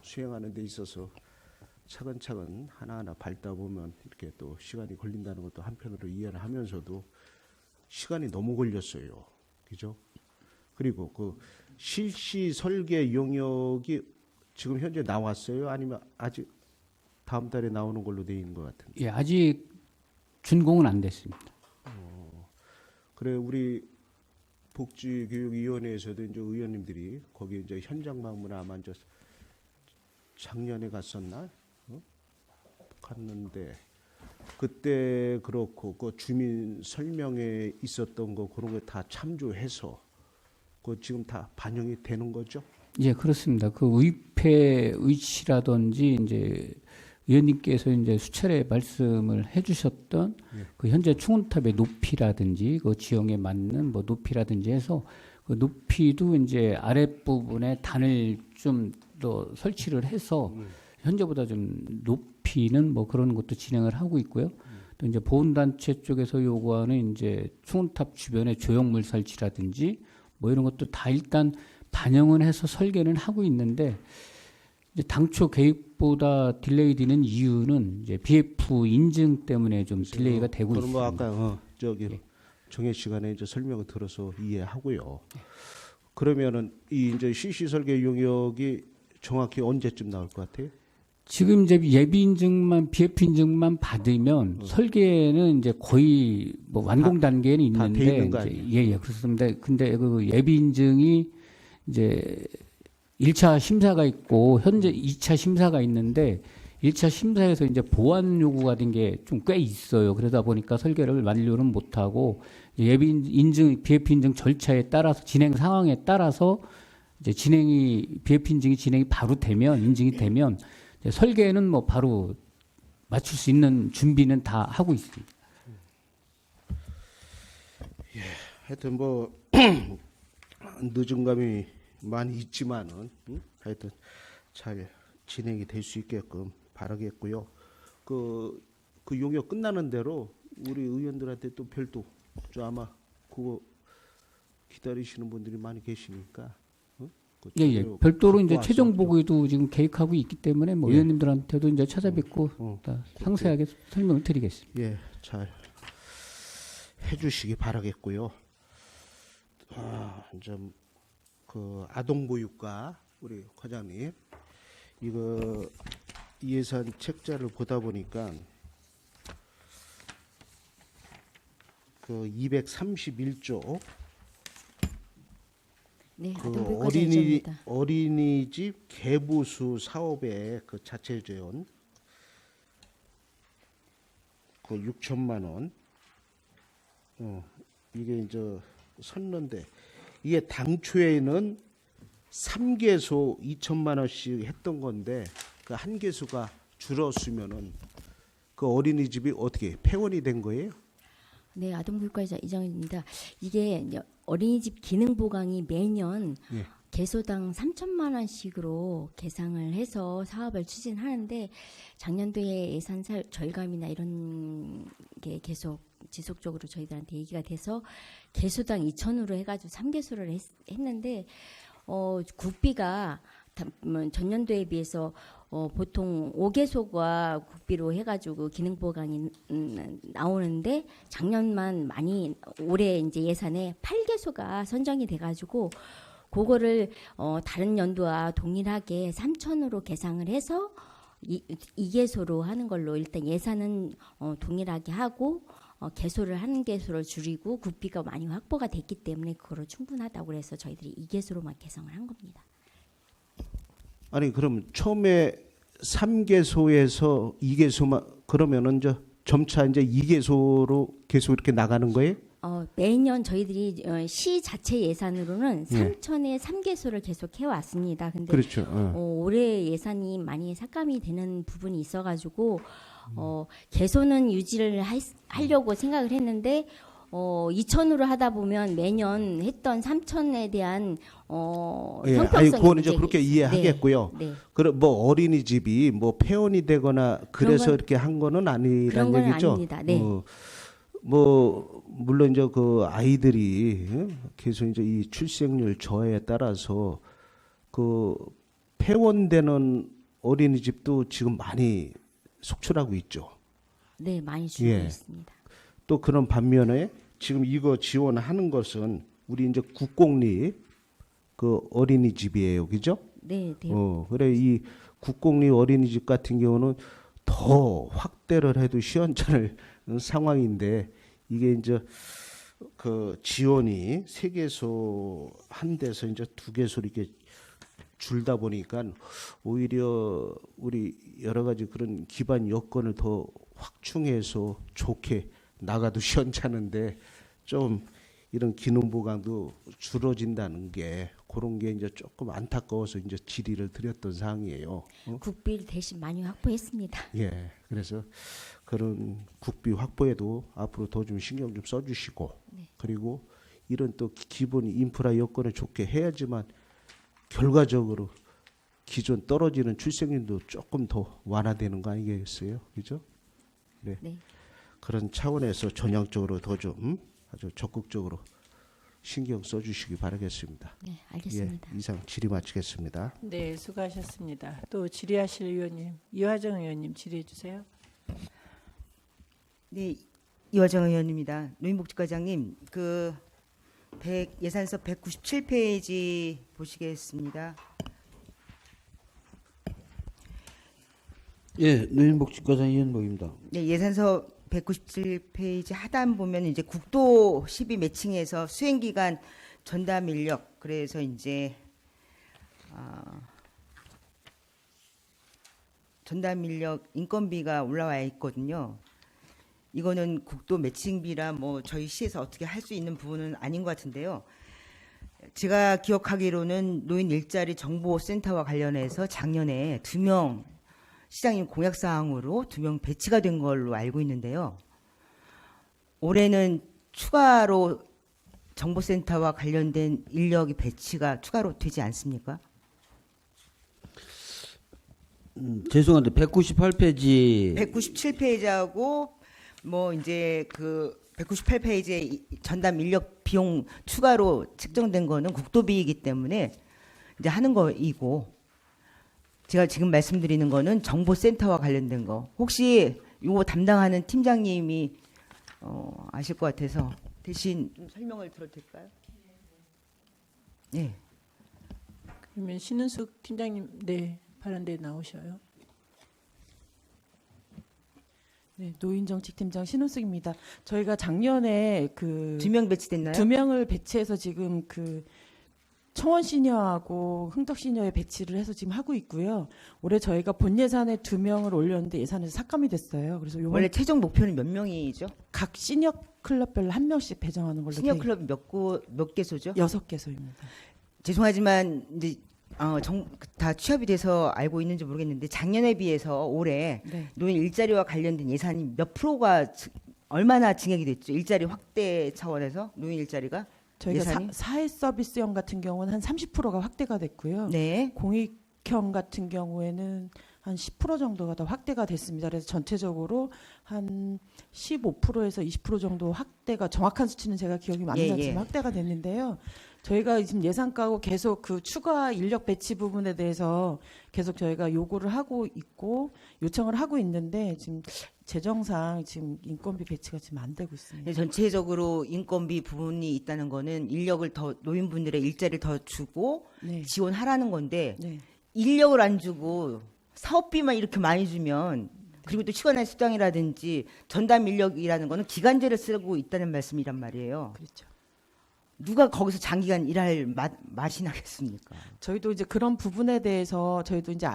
수행하는 데 있어서 차근차근 하나하나 밟다 보면 이렇게 또 시간이 걸린다는 것도 한편으로 이해를 하면서도 시간이 너무 걸렸어요. 그죠? 그리고 그 실시 설계 용역이 지금 현재 나왔어요? 아니면 아직 다음 달에 나오는 걸로 돼 있는 것 같은데? 예, 아직 준공은 안 됐습니다. 그래 우리 복지교육위원회에서도 이제 의원님들이 거기 이제 현장 방문 아마 이제 작년에 갔었나? 갔는데 그때 그렇고 그 주민 설명에 있었던 거 그런 거 다 참조해서 그 지금 다 반영이 되는 거죠? 예, 그렇습니다. 그 의패 위치라든지 이제 의원님께서 이제 수차례 말씀을 해주셨던 그 현재 충원탑의 높이라든지 그 지형에 맞는 뭐 높이라든지 해서 그 높이도 이제 아랫부분에 단을 좀 더 설치를 해서 현재보다 좀 높이는 뭐 그런 것도 진행을 하고 있고요. 또 이제 보훈단체 쪽에서 요구하는 이제 충원탑 주변에 조형물 설치라든지 뭐 이런 것도 다 일단 반영은 해서 설계는 하고 있는데 이제 당초 계획보다 딜레이 되는 이유는 이제 BF 인증 때문에 좀 딜레이가 되고 그럼 뭐 있습니다. 아까 저기 정해 시간에 이제 설명을 들어서 이해하고요. 그러면은 이 이제 CC 설계 용역이 정확히 언제쯤 나올 것 같아요? 지금 이제 예비 인증만 BF 인증만 받으면 설계는 이제 거의 뭐 완공 단계는 다 돼 있는데 있는 거 이제 아니에요? 예, 그렇습니다. 근데 그 예비 인증이 이제 1차 심사가 있고 현재 2차 심사가 있는데 1차 심사에서 이제 보완 요구가 된 게 좀 꽤 있어요. 그러다 보니까 설계를 완료는 못하고 예비 인증, BF 인증 절차에 따라서 진행 상황에 따라서 이제 비회피 인증이 진행이 바로 되면 인증이 되면 이제 설계는 뭐 바로 맞출 수 있는 준비는 다 하고 있습니다. 하여튼 뭐 늦은 감이 많이 있지만은 하여튼 잘 진행이 될 수 있게끔 바라겠고요. 그 용역 끝나는 대로 우리 의원들한테 또 별도 아마 그거 기다리시는 분들이 많이 계시니까. 그 예. 제대로 별도로 갖고 이제 와서 최종 보고에도 지금 계획하고 있기 때문에 뭐 예. 의원님들한테도 이제 찾아뵙고 다 상세하게 설명을 드리겠습니다. 예, 잘 해주시기 바라겠고요. 이제 그 아동보육과 우리 과장님 이거 예산 책자를 보다 보니까 그 231조 네, 그 아동보육과 예정입니다. 어린이집 개부수 사업의 그 자체 재원 그 6천만 원 이게 이제 섰는데 이게 당초에는 3개소 2천만 원씩 했던 건데 그 한 개소가 줄었으면은 그 어린이집이 어떻게 폐원이 된 거예요? 네, 아동보육과 예정입니다. 이게 이제 어린이집 기능 보강이 매년 예. 개소당 3천만 원씩으로 계상을 해서 사업을 추진하는데 작년도에 예산 절감이나 이런 게 계속 지속적으로 저희들한테 얘기가 돼서 개소당 2천으로 해가지고 3개소를 했는데 국비가 전년도에 비해서 보통 5개소가 국비로 해가지고 기능 보강이 나오는데 작년만 많이 올해 이제 예산에 8개소가 선정이 돼가지고 그거를 다른 연도와 동일하게 3천으로 계상을 해서 2개소로 하는 걸로 일단 예산은 동일하게 하고 개소를 한 개소를 줄이고 국비가 많이 확보가 됐기 때문에 그거로 충분하다고 해서 저희들이 2개소로만 개성을 한 겁니다. 아니 그럼 처음에 3개소에서 2개소만 그러면은 점차 이제 2개소로 계속 이렇게 나가는 거예요? 매년 저희들이 시 자체 예산으로는 예. 3천에 3개소를 계속 해왔습니다. 근데 그렇죠. 올해 예산이 많이 삭감이 되는 부분이 있어가지고 개소는 유지를 하려고 생각을 했는데 2천으로 하다 보면 매년 했던 3천에 대한 예, 형평성 아니 그거는 이제 문제가 그렇게 있- 이해하겠고요. 네, 네. 그럼 뭐 어린이집이 뭐 폐원이 되거나 그래서 건- 이렇게 한 거는 그런 아니란 건 얘기죠. 아닙니다. 네. 뭐 물론 이제 그 아이들이 계속 이제 이 출생률 저하에 따라서 그 폐원되는 어린이집도 지금 많이 속출하고 있죠. 네, 많이 줄고 예. 있습니다. 또 그런 반면에 지금 이거 지원하는 것은 우리 이제 국공립 그 어린이집이에요, 그죠? 네, 네. 그래 이 국공립 어린이집 같은 경우는 더 확대를 해도 시원찮을 상황인데 이게 이제 그 지원이 3개소 한 데서 이제 2개소 이렇게 줄다 보니까 오히려 우리 여러 가지 그런 기반 여건을 더 확충해서 좋게 나가도 시원찮은데 좀 이런 기능 보강도 줄어진다는 게 그런 게 이제 조금 안타까워서 이제 질의를 드렸던 사항이에요. 국비를 대신 많이 확보했습니다. 예, 그래서 그런 국비 확보에도 앞으로 더 좀 신경 좀 써주시고 그리고 이런 또 기본 인프라 여건을 좋게 해야지만 결과적으로 기존 떨어지는 출생률도 조금 더 완화되는 거 아니겠어요, 그죠? 네. 네. 그런 차원에서 전향적으로 더 좀 아주 적극적으로 신경 써주시기 바라겠습니다. 네, 알겠습니다. 예, 이상 질의 마치겠습니다. 네, 수고하셨습니다. 또 질의하실 의원님, 이화정 의원님 질의해 주세요. 네, 이화정 의원입니다. 노인복지과장님, 그 예산서 197페이지 보시겠습니다. 예, 노인복지과장 이현복입니다. 네, 예산서 197페이지 하단 보면 이제 국도 12 매칭해서 수행 기간 전담 인력 그래서 이제 전담 인력 인건비가 올라와 있거든요. 이거는 국도 매칭비라 뭐 저희 시에서 어떻게 할 수 있는 부분은 아닌 것 같은데요. 제가 기억하기로는 노인 일자리 정보센터와 관련해서 작년에 2명 시장님 공약 사항으로 2명 배치가 된 걸로 알고 있는데요. 올해는 추가로 정보센터와 관련된 인력이 배치가 추가로 되지 않습니까? 죄송한데 198페이지 197페이지하고 뭐 이제 그 198페이지에 전담 인력 비용 추가로 책정된 거는 국도비이기 때문에 이제 하는 거이고, 제가 지금 말씀드리는 거는 정보센터와 관련된 거. 혹시 이거 담당하는 팀장님이 아실 것 같아서 대신 좀 설명을 들어도 될까요? 네. 그러면 신은숙 팀장님, 네, 발언대에 나오셔요. 네, 노인정책팀장 신은숙입니다. 저희가 작년에 그 2명 배치됐나요? 2명을 배치해서 지금 그 청원 시니어하고 흥덕 시니어에 배치를 해서 지금 하고 있고요. 올해 저희가 본 예산에 2명을 올렸는데 예산에서 삭감이 됐어요. 그래서 요번 원래 최종 목표는 몇 명이죠? 각 시니어 클럽별로 1명씩 배정하는 걸로. 시니어 클럽 몇 개소죠? 6개소입니다. 죄송하지만 이제 다 취합이 돼서 알고 있는지 모르겠는데 작년에 비해서 올해 네. 노인 일자리와 관련된 예산이 몇 프로가 얼마나 증액이 됐죠? 일자리 확대 차원에서 노인 일자리가 저희가 예산이? 사회 서비스형 같은 경우는 한 30%가 확대가 됐고요. 네. 공익형 같은 경우에는 한 10% 정도가 더 확대가 됐습니다. 그래서 전체적으로 한 15%에서 20% 정도 확대가, 정확한 수치는 제가 기억이 많이 나지만 확대가 됐는데요. 저희가 지금 예산과고 계속 그 추가 인력 배치 부분에 대해서 계속 저희가 요구를 하고 있고 요청을 하고 있는데 지금 재정상 지금 인건비 배치가 지금 안 되고 있습니다. 네, 전체적으로 인건비 부분이 있다는 거는 인력을 더, 노인분들의 일자리를 더 주고 네. 지원하라는 건데 네. 인력을 안 주고 사업비만 이렇게 많이 주면, 그리고 또 시간의 수당이라든지 전담 인력이라는 거는 기간제를 쓰고 있다는 말씀이란 말이에요. 그렇죠. 누가 거기서 장기간 일할 맛이 나겠습니까? 저희도 이제 그런 부분에 대해서 저희도 이제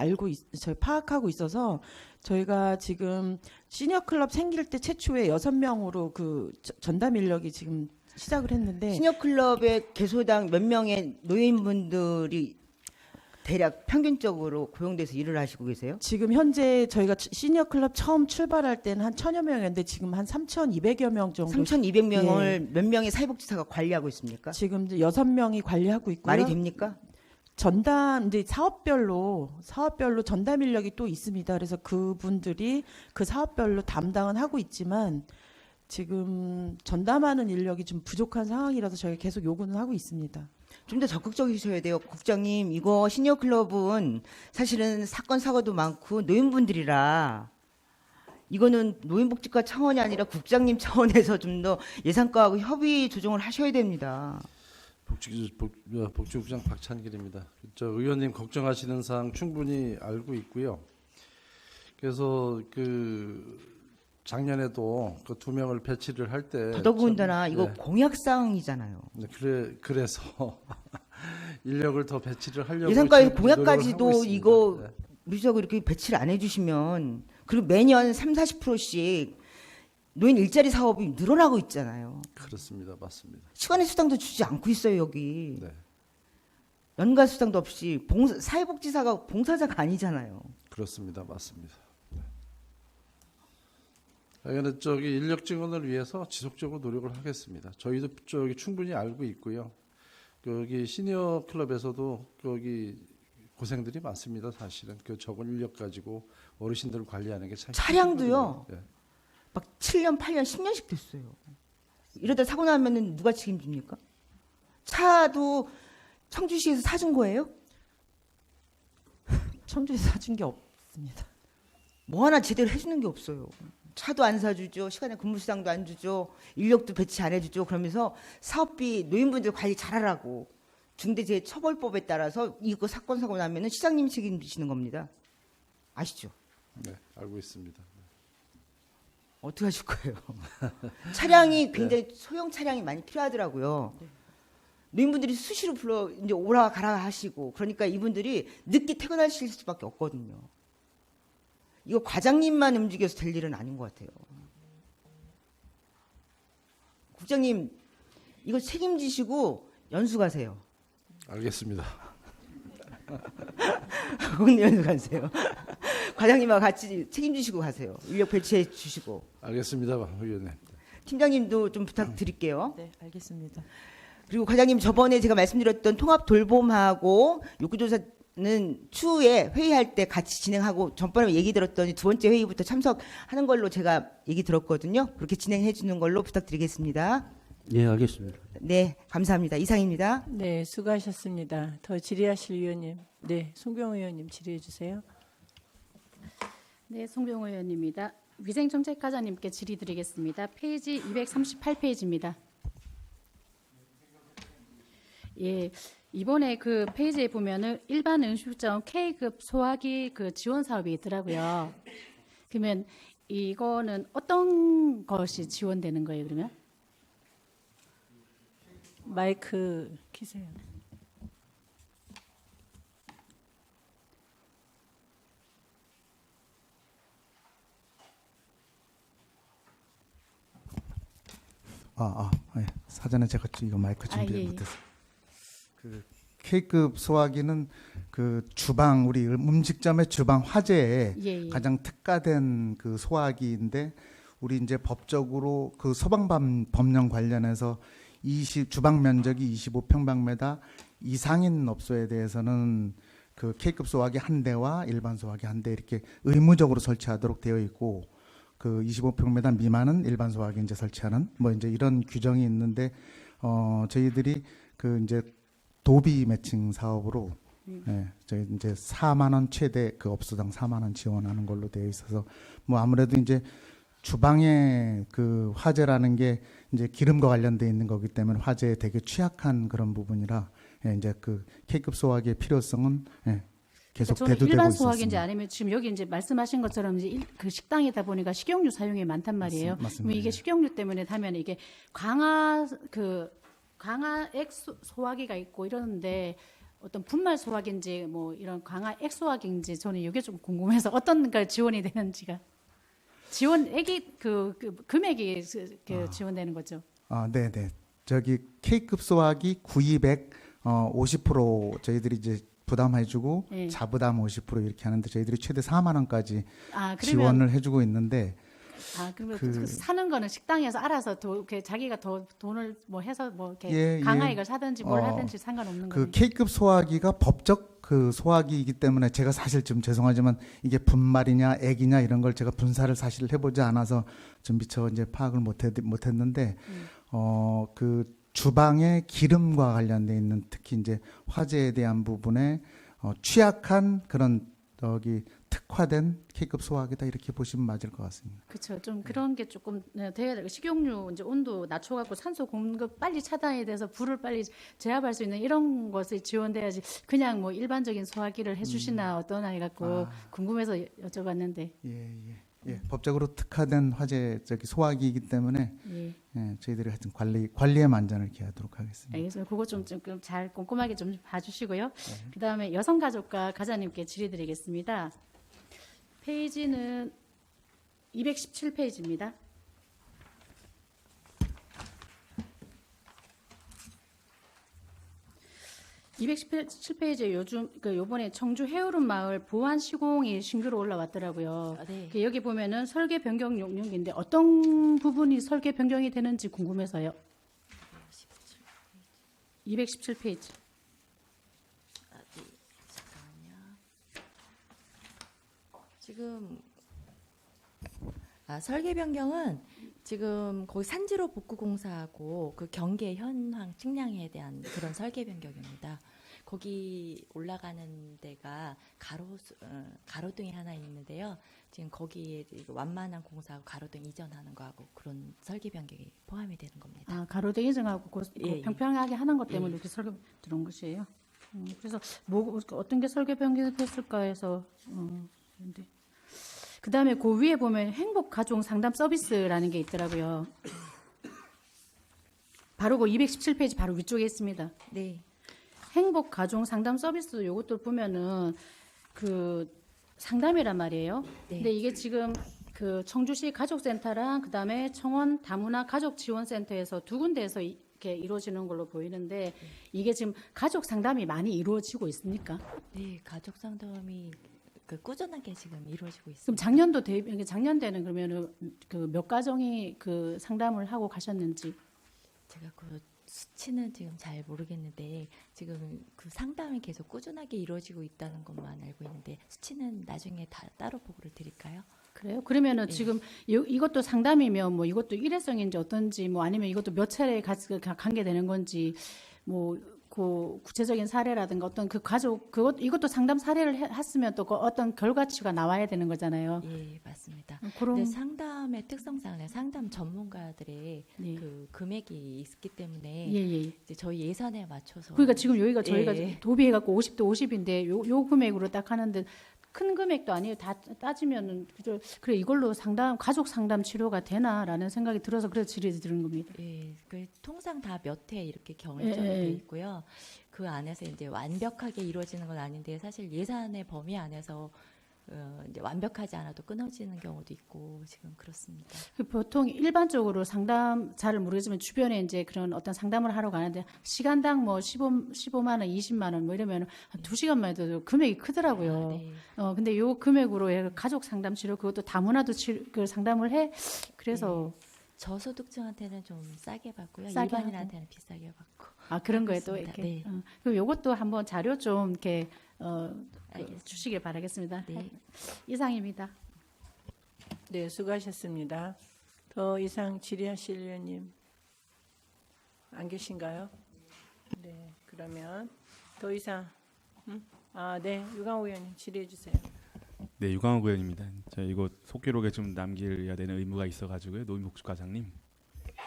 저희 파악하고 있어서 저희가 지금 시니어 클럽 생길 때 최초에 6명으로 그 전담 인력이 지금 시작을 했는데, 시니어 클럽의 개소당 몇 명의 노인분들이 대략 평균적으로 고용돼서 일을 하시고 계세요? 지금 현재 저희가 시니어 클럽 처음 출발할 때는 한 1,000여 명이었는데 지금 한 3,200여 명 정도. 3,200명을 예. 몇 명의 사회복지사가 관리하고 있습니까? 지금 이제 6명이 관리하고 있고요. 말이 됩니까? 전담 이제 사업별로 전담 인력이 또 있습니다. 그래서 그분들이 그 사업별로 담당은 하고 있지만 지금 전담하는 인력이 좀 부족한 상황이라서 저희가 계속 요구는 하고 있습니다. 좀 더 적극적이셔야 돼요. 국장님, 이거 시니어 클럽은 사실은 사건 사고도 많고 노인분들이라 이거는 노인복지과 차원이 아니라 국장님 차원에서 좀 더 예산과하고 협의 조정을 하셔야 됩니다. 복지국장 박찬길입니다. 저 의원님 걱정하시는 사항 충분히 알고 있고요. 그래서 그 작년에도 그 2명을 배치를 할 때 더더군다나 이거 공약 사항이잖아요. 네, 그래서 인력을 더 배치를 하려고 예산과의 지금 노력을 하고 공약까지도 있습니다. 이거 네. 무지하고 이렇게 배치를 안 해주시면, 그리고 매년 30-40%씩 노인 일자리 사업이 늘어나고 있잖아요. 그렇습니다. 맞습니다. 시간의 수당도 주지 않고 있어요, 여기. 네. 연간 수당도 없이 사회복지사가 봉사자가 아니잖아요. 그렇습니다. 맞습니다. 당연히 인력 증원을 위해서 지속적으로 노력을 하겠습니다. 저희도 충분히 알고 있고요. 여기 시니어 클럽에서도 여기 고생들이 많습니다. 사실은 그 적은 인력 가지고 어르신들을 관리하는 게 참 차량도요. 힘들거든요. 네. 막 7년, 8년, 10년씩 됐어요. 이러다 사고 나면은 누가 책임집니까? 차도 청주시에서 사준 거예요? 청주에서 사준 게 없습니다. 뭐 하나 제대로 해주는 게 없어요. 차도 안 사주죠. 시간에 근무수당도 안 주죠. 인력도 배치 안 해주죠. 그러면서 사업비 노인분들 관리 잘하라고 중대재해처벌법에 따라서 이거 사건 사고 나면은 시장님 책임지시는 겁니다. 아시죠? 네, 알고 있습니다. 어떻게 하실 거예요? 차량이 굉장히 소형 차량이 많이 필요하더라고요. 노인분들이 수시로 불러 이제 오라 가라 하시고, 그러니까 이분들이 늦게 퇴근하실 수밖에 없거든요. 이거 과장님만 움직여서 될 일은 아닌 것 같아요. 국장님, 이거 책임지시고 연수 가세요. 알겠습니다. 국내연수 가세요. 과장님하고 같이 책임지시고 가세요. 인력 배치해 주시고. 알겠습니다, 의원님. 팀장님도 좀 부탁드릴게요. 네, 알겠습니다. 그리고 과장님 저번에 제가 말씀드렸던 통합 돌봄하고 욕구조사는 추후에 회의할 때 같이 진행하고 전번에 얘기 들었더니 두 번째 회의부터 참석하는 걸로 제가 얘기 들었거든요. 그렇게 진행해 주는 걸로 부탁드리겠습니다. 네, 알겠습니다. 네, 감사합니다. 이상입니다. 네, 수고하셨습니다. 더 질의하실 의원님. 네, 송병호 의원님 질의해 주세요. 네, 송병호 의원입니다. 위생정책과장님께 질의드리겠습니다. 페이지 238페이지입니다. 예, 이번에 그 페이지에 보면은 일반 음식점 K급 소화기 그 지원 사업이 있더라고요. 그러면 이거는 어떤 것이 지원되는 거예요, 그러면? 마이크 키세요. 예. 사전에 제가 이거 마이크 준비 예. 못했어요. 그 K급 소화기는 그 주방 우리 음식점의 주방 화재에 예. 가장 특화된 그 소화기인데 우리 이제 법적으로 그 소방법령 관련해서 주방 면적이 25평방미터 이상인 업소에 대해서는 그 K급 소화기 한 대와 일반 소화기 한 대 이렇게 의무적으로 설치하도록 되어 있고 그 25평미터 미만은 일반 소화기 이제 설치하는 뭐 이제 이런 규정이 있는데 저희들이 그 이제 도비 매칭 사업으로 저희 이제 4만 원 최대 그 업소당 4만 원 지원하는 걸로 되어 있어서 뭐 아무래도 이제 주방의 그 화재라는 게 이제 기름과 관련돼 있는 거기 때문에 화재에 되게 취약한 그런 부분이라 이제 그 K급 소화기의 필요성은 계속 저는 대두되고 일반 있습니다. 소화기인지 아니면 지금 여기 이제 말씀하신 것처럼 이제 그 식당이다 보니까 식용유 사용이 많단 말이에요. 맞습니다. 그럼 이게 식용유 때문에 하면 이게 강화액 소화기가 있고 이러는데 어떤 분말 소화기인지 뭐 이런 강화액 소화기인지 저는 이게 좀 궁금해서 어떤 걸 지원이 되는지가 지원액이 그 금액이 지원되는 거죠. 네네. 저기 K급 소화기 구입액 50% 저희들이 이제 부담해주고 네. 자부담 50% 이렇게 하는데 저희들이 최대 4만 원까지 그러면, 지원을 해주고 있는데 그러면 그 사는 거는 식당에서 알아서 자기가 더 돈을 뭐 해서 뭐 이렇게 예, 강화액을 사든지 뭘 하든지 상관없는 그 거예요. K급 소화기가 법적 그 소화기이기 때문에 제가 사실 좀 죄송하지만 이게 분말이냐 액이냐 이런 걸 제가 분사를 사실 해보지 않아서 좀 미처 이제 파악을 못했는데 그 주방의 기름과 관련돼 있는 특히 이제 화재에 대한 부분에 취약한 그런 특화된 K급 소화기다 이렇게 보시면 맞을 것 같습니다. 그렇죠. 좀 그런 게 조금 돼야 되고 식용유 이제 온도 낮춰갖고 산소 공급 빨리 차단이 돼서 불을 빨리 제압할 수 있는 이런 것이 지원돼야지 그냥 뭐 일반적인 소화기를 해주시나 어떠나 해갖고 궁금해서 여쭤봤는데. 예, 법적으로 특화된 화재 소화기이기 때문에 저희들이 하여튼 관리에 만전을 기하도록 하겠습니다. 알겠습니다. 그거 좀 잘 꼼꼼하게 좀 봐주시고요. 그다음에 여성가족과 가장님께 질의드리겠습니다. 페이지는 217페이지입니다. 217페이지에 요즘 요번에 청주 해오름 마을 보안 시공이 신규로 올라왔더라고요. 네. 여기 보면은 설계 변경 용역인데 어떤 부분이 설계 변경이 되는지 궁금해서요. 217페이지. 잠깐만요. 지금 설계 변경은 지금 거기 산지로 복구 공사하고 그 경계 현황 측량에 대한 그런 설계 변경입니다. 거기 올라가는 데가 가로등이 하나 있는데요. 지금 거기에 완만한 공사하고 가로등 이전하는 거하고 그런 설계 변경이 포함이 되는 겁니다. 가로등 이전하고 평평하게 하는 것 때문에 이렇게 설계 들어온 것이에요. 그래서 어떤 게 설계 변경이 됐을까 해서 근데. 그다음에 그 위에 보면 행복 가족 상담 서비스라는 게 있더라고요. 바로 그 217페이지 바로 위쪽에 있습니다. 네. 행복 가족 상담 서비스 요것도 보면은 그 상담이란 말이에요. 네. 근데 이게 지금 그 청주시 가족센터랑 그다음에 청원 다문화 가족 지원센터에서 두 군데에서 이렇게 이루어지는 걸로 보이는데 이게 지금 가족 상담이 많이 이루어지고 있습니까? 네, 가족 상담이 꾸준하게 지금 이루어지고 있습니다. 그럼 작년도에는 그러면은 그 몇 가정이 그 상담을 하고 가셨는지 제가 그 수치는 지금 잘 모르겠는데 지금 그 상담이 계속 꾸준하게 이루어지고 있다는 것만 알고 있는데 수치는 나중에 다 따로 보고를 드릴까요? 그래요? 그러면은 네. 지금 이것도 상담이면 뭐 이것도 일회성인지 어떤지 뭐 아니면 이것도 몇 차례 관계되는 건지 뭐 그 구체적인 사례라든가 어떤 그 가족 이것도 상담 사례를 했으면 또 그 어떤 결과치가 나와야 되는 거잖아요. 예, 맞습니다. 그럼 근데 상담의 특성상 상담 전문가들의 그 금액이 있기 때문에 이제 저희 예산에 맞춰서 그러니까 지금 여기가 저희가 예. 도비해갖고 50대 50인데 요 금액으로 딱 하는데 큰 금액도 아니에요. 다 따지면은 그래 이걸로 가족 상담 치료가 되나라는 생각이 들어서 그래서 질의 드리는 겁니다. 예, 그 통상 다 몇 회 이렇게 경험이 되어 있고요. 그 안에서 이제 완벽하게 이루어지는 건 아닌데 사실 예산의 범위 안에서 이제 완벽하지 않아도 끊어지는 경우도 있고 지금 그렇습니다. 보통 일반적으로 상담 잘 모르겠지만 주변에 이제 그런 어떤 상담을 하러 가는데 시간당 뭐 15만 원, 20만 원 뭐 이러면 한 2시간만 해도 금액이 크더라고요. 네. 근데 요 금액으로 가족 상담 치료 그것도 다문화도 그 상담을 해. 그래서 저소득층한테는 좀 싸게 받고요. 싸게 일반인한테는 비싸게 받고. 그런 거에 또 그렇습니다. 이렇게. 네. 그럼 요것도 한번 자료 좀 이렇게 주시길 바라겠습니다. 네. 이상입니다. 네, 수고하셨습니다. 더 이상 질의하실 의원님 안 계신가요? 네, 그러면 더 이상 네, 유강호 의원님 질의해 주세요. 네, 유강호 의원입니다. 제가 이거 속기록에 좀 남겨야 되는 의무가 있어가지고요. 노인복지과장님,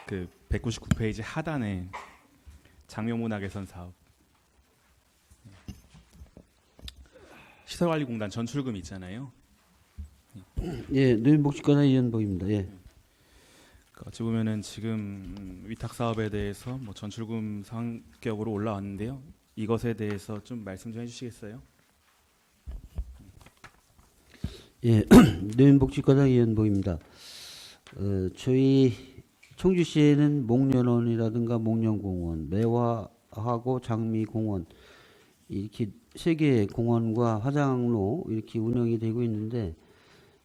그 199페이지 하단에 장묘문화 개선 사업 시설관리공단 전출금 있잖아요. 예, 노인복지과장 이현복입니다. 예. 어찌 보면은 지금 위탁 사업에 대해서 뭐 전출금 성격으로 올라왔는데요. 이것에 대해서 좀 말씀 좀 해주시겠어요? 예, 노인복지과장 이현복입니다. 저희 청주시에는 목련원이라든가 목련공원, 매화하고 장미공원 이렇게 세 개의 공원과 화장로 이렇게 운영이 되고 있는데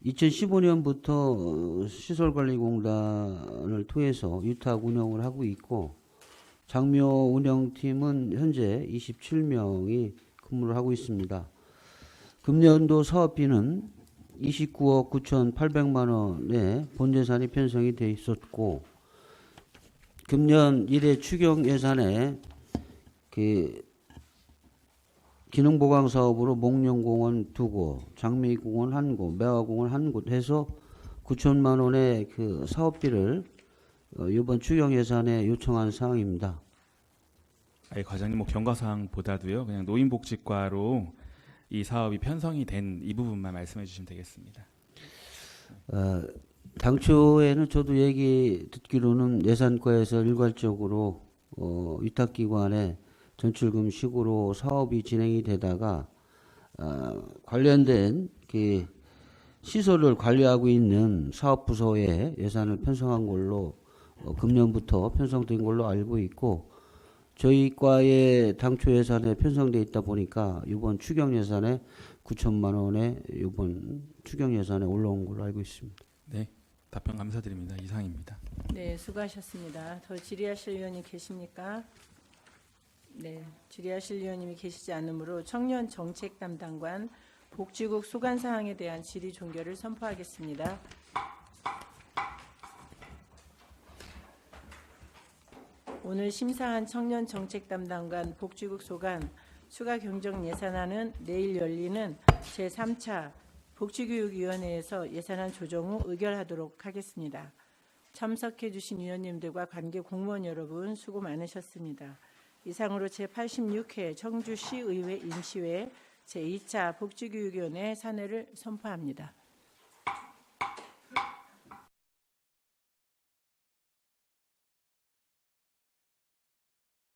2015년부터 시설관리공단을 통해서 위탁 운영을 하고 있고 장묘 운영팀은 현재 27명이 근무를 하고 있습니다. 금년도 사업비는 29억 9,800만 원의 본예산이 편성이 돼 있었고 금년 1회 추경 예산에 그 기능보강 사업으로 목련공원 2곳, 장미공원 1곳, 매화공원 1곳 해서 9천만 원의 그 사업비를 이번 추경 예산에 요청한 사항입니다. 과장님, 뭐 경과사항보다도요, 그냥 노인복지과로 이 사업이 편성이 된 이 부분만 말씀해 주시면 되겠습니다. 당초에는 저도 얘기 듣기로는 예산과에서 일괄적으로 위탁기관에 전출금식으로 사업이 진행이 되다가 관련된 그 시설을 관리하고 있는 사업부서에 예산을 편성한 걸로 금년부터 편성된 걸로 알고 있고 저희 과의 당초 예산에 편성돼 있다 보니까 이번 추경 예산에 9천만 원에 이번 추경 예산에 올라온 걸로 알고 있습니다. 네, 답변 감사드립니다. 이상입니다. 네, 수고하셨습니다. 더 질의하실 의원님 계십니까? 네, 질의하실 의원님이 계시지 않으므로 청년 정책 담당관 복지국 소관 사항에 대한 질의 종결을 선포하겠습니다. 오늘 심사한 청년 정책 담당관 복지국 소관 추가 경정 예산안은 내일 열리는 제3차 복지교육위원회에서 예산안 조정 후 의결하도록 하겠습니다. 참석해 주신 위원님들과 관계 공무원 여러분 수고 많으셨습니다. 이상으로 제86회 청주시의회 임시회 제2차 복지교육위원회 산회를 선포합니다.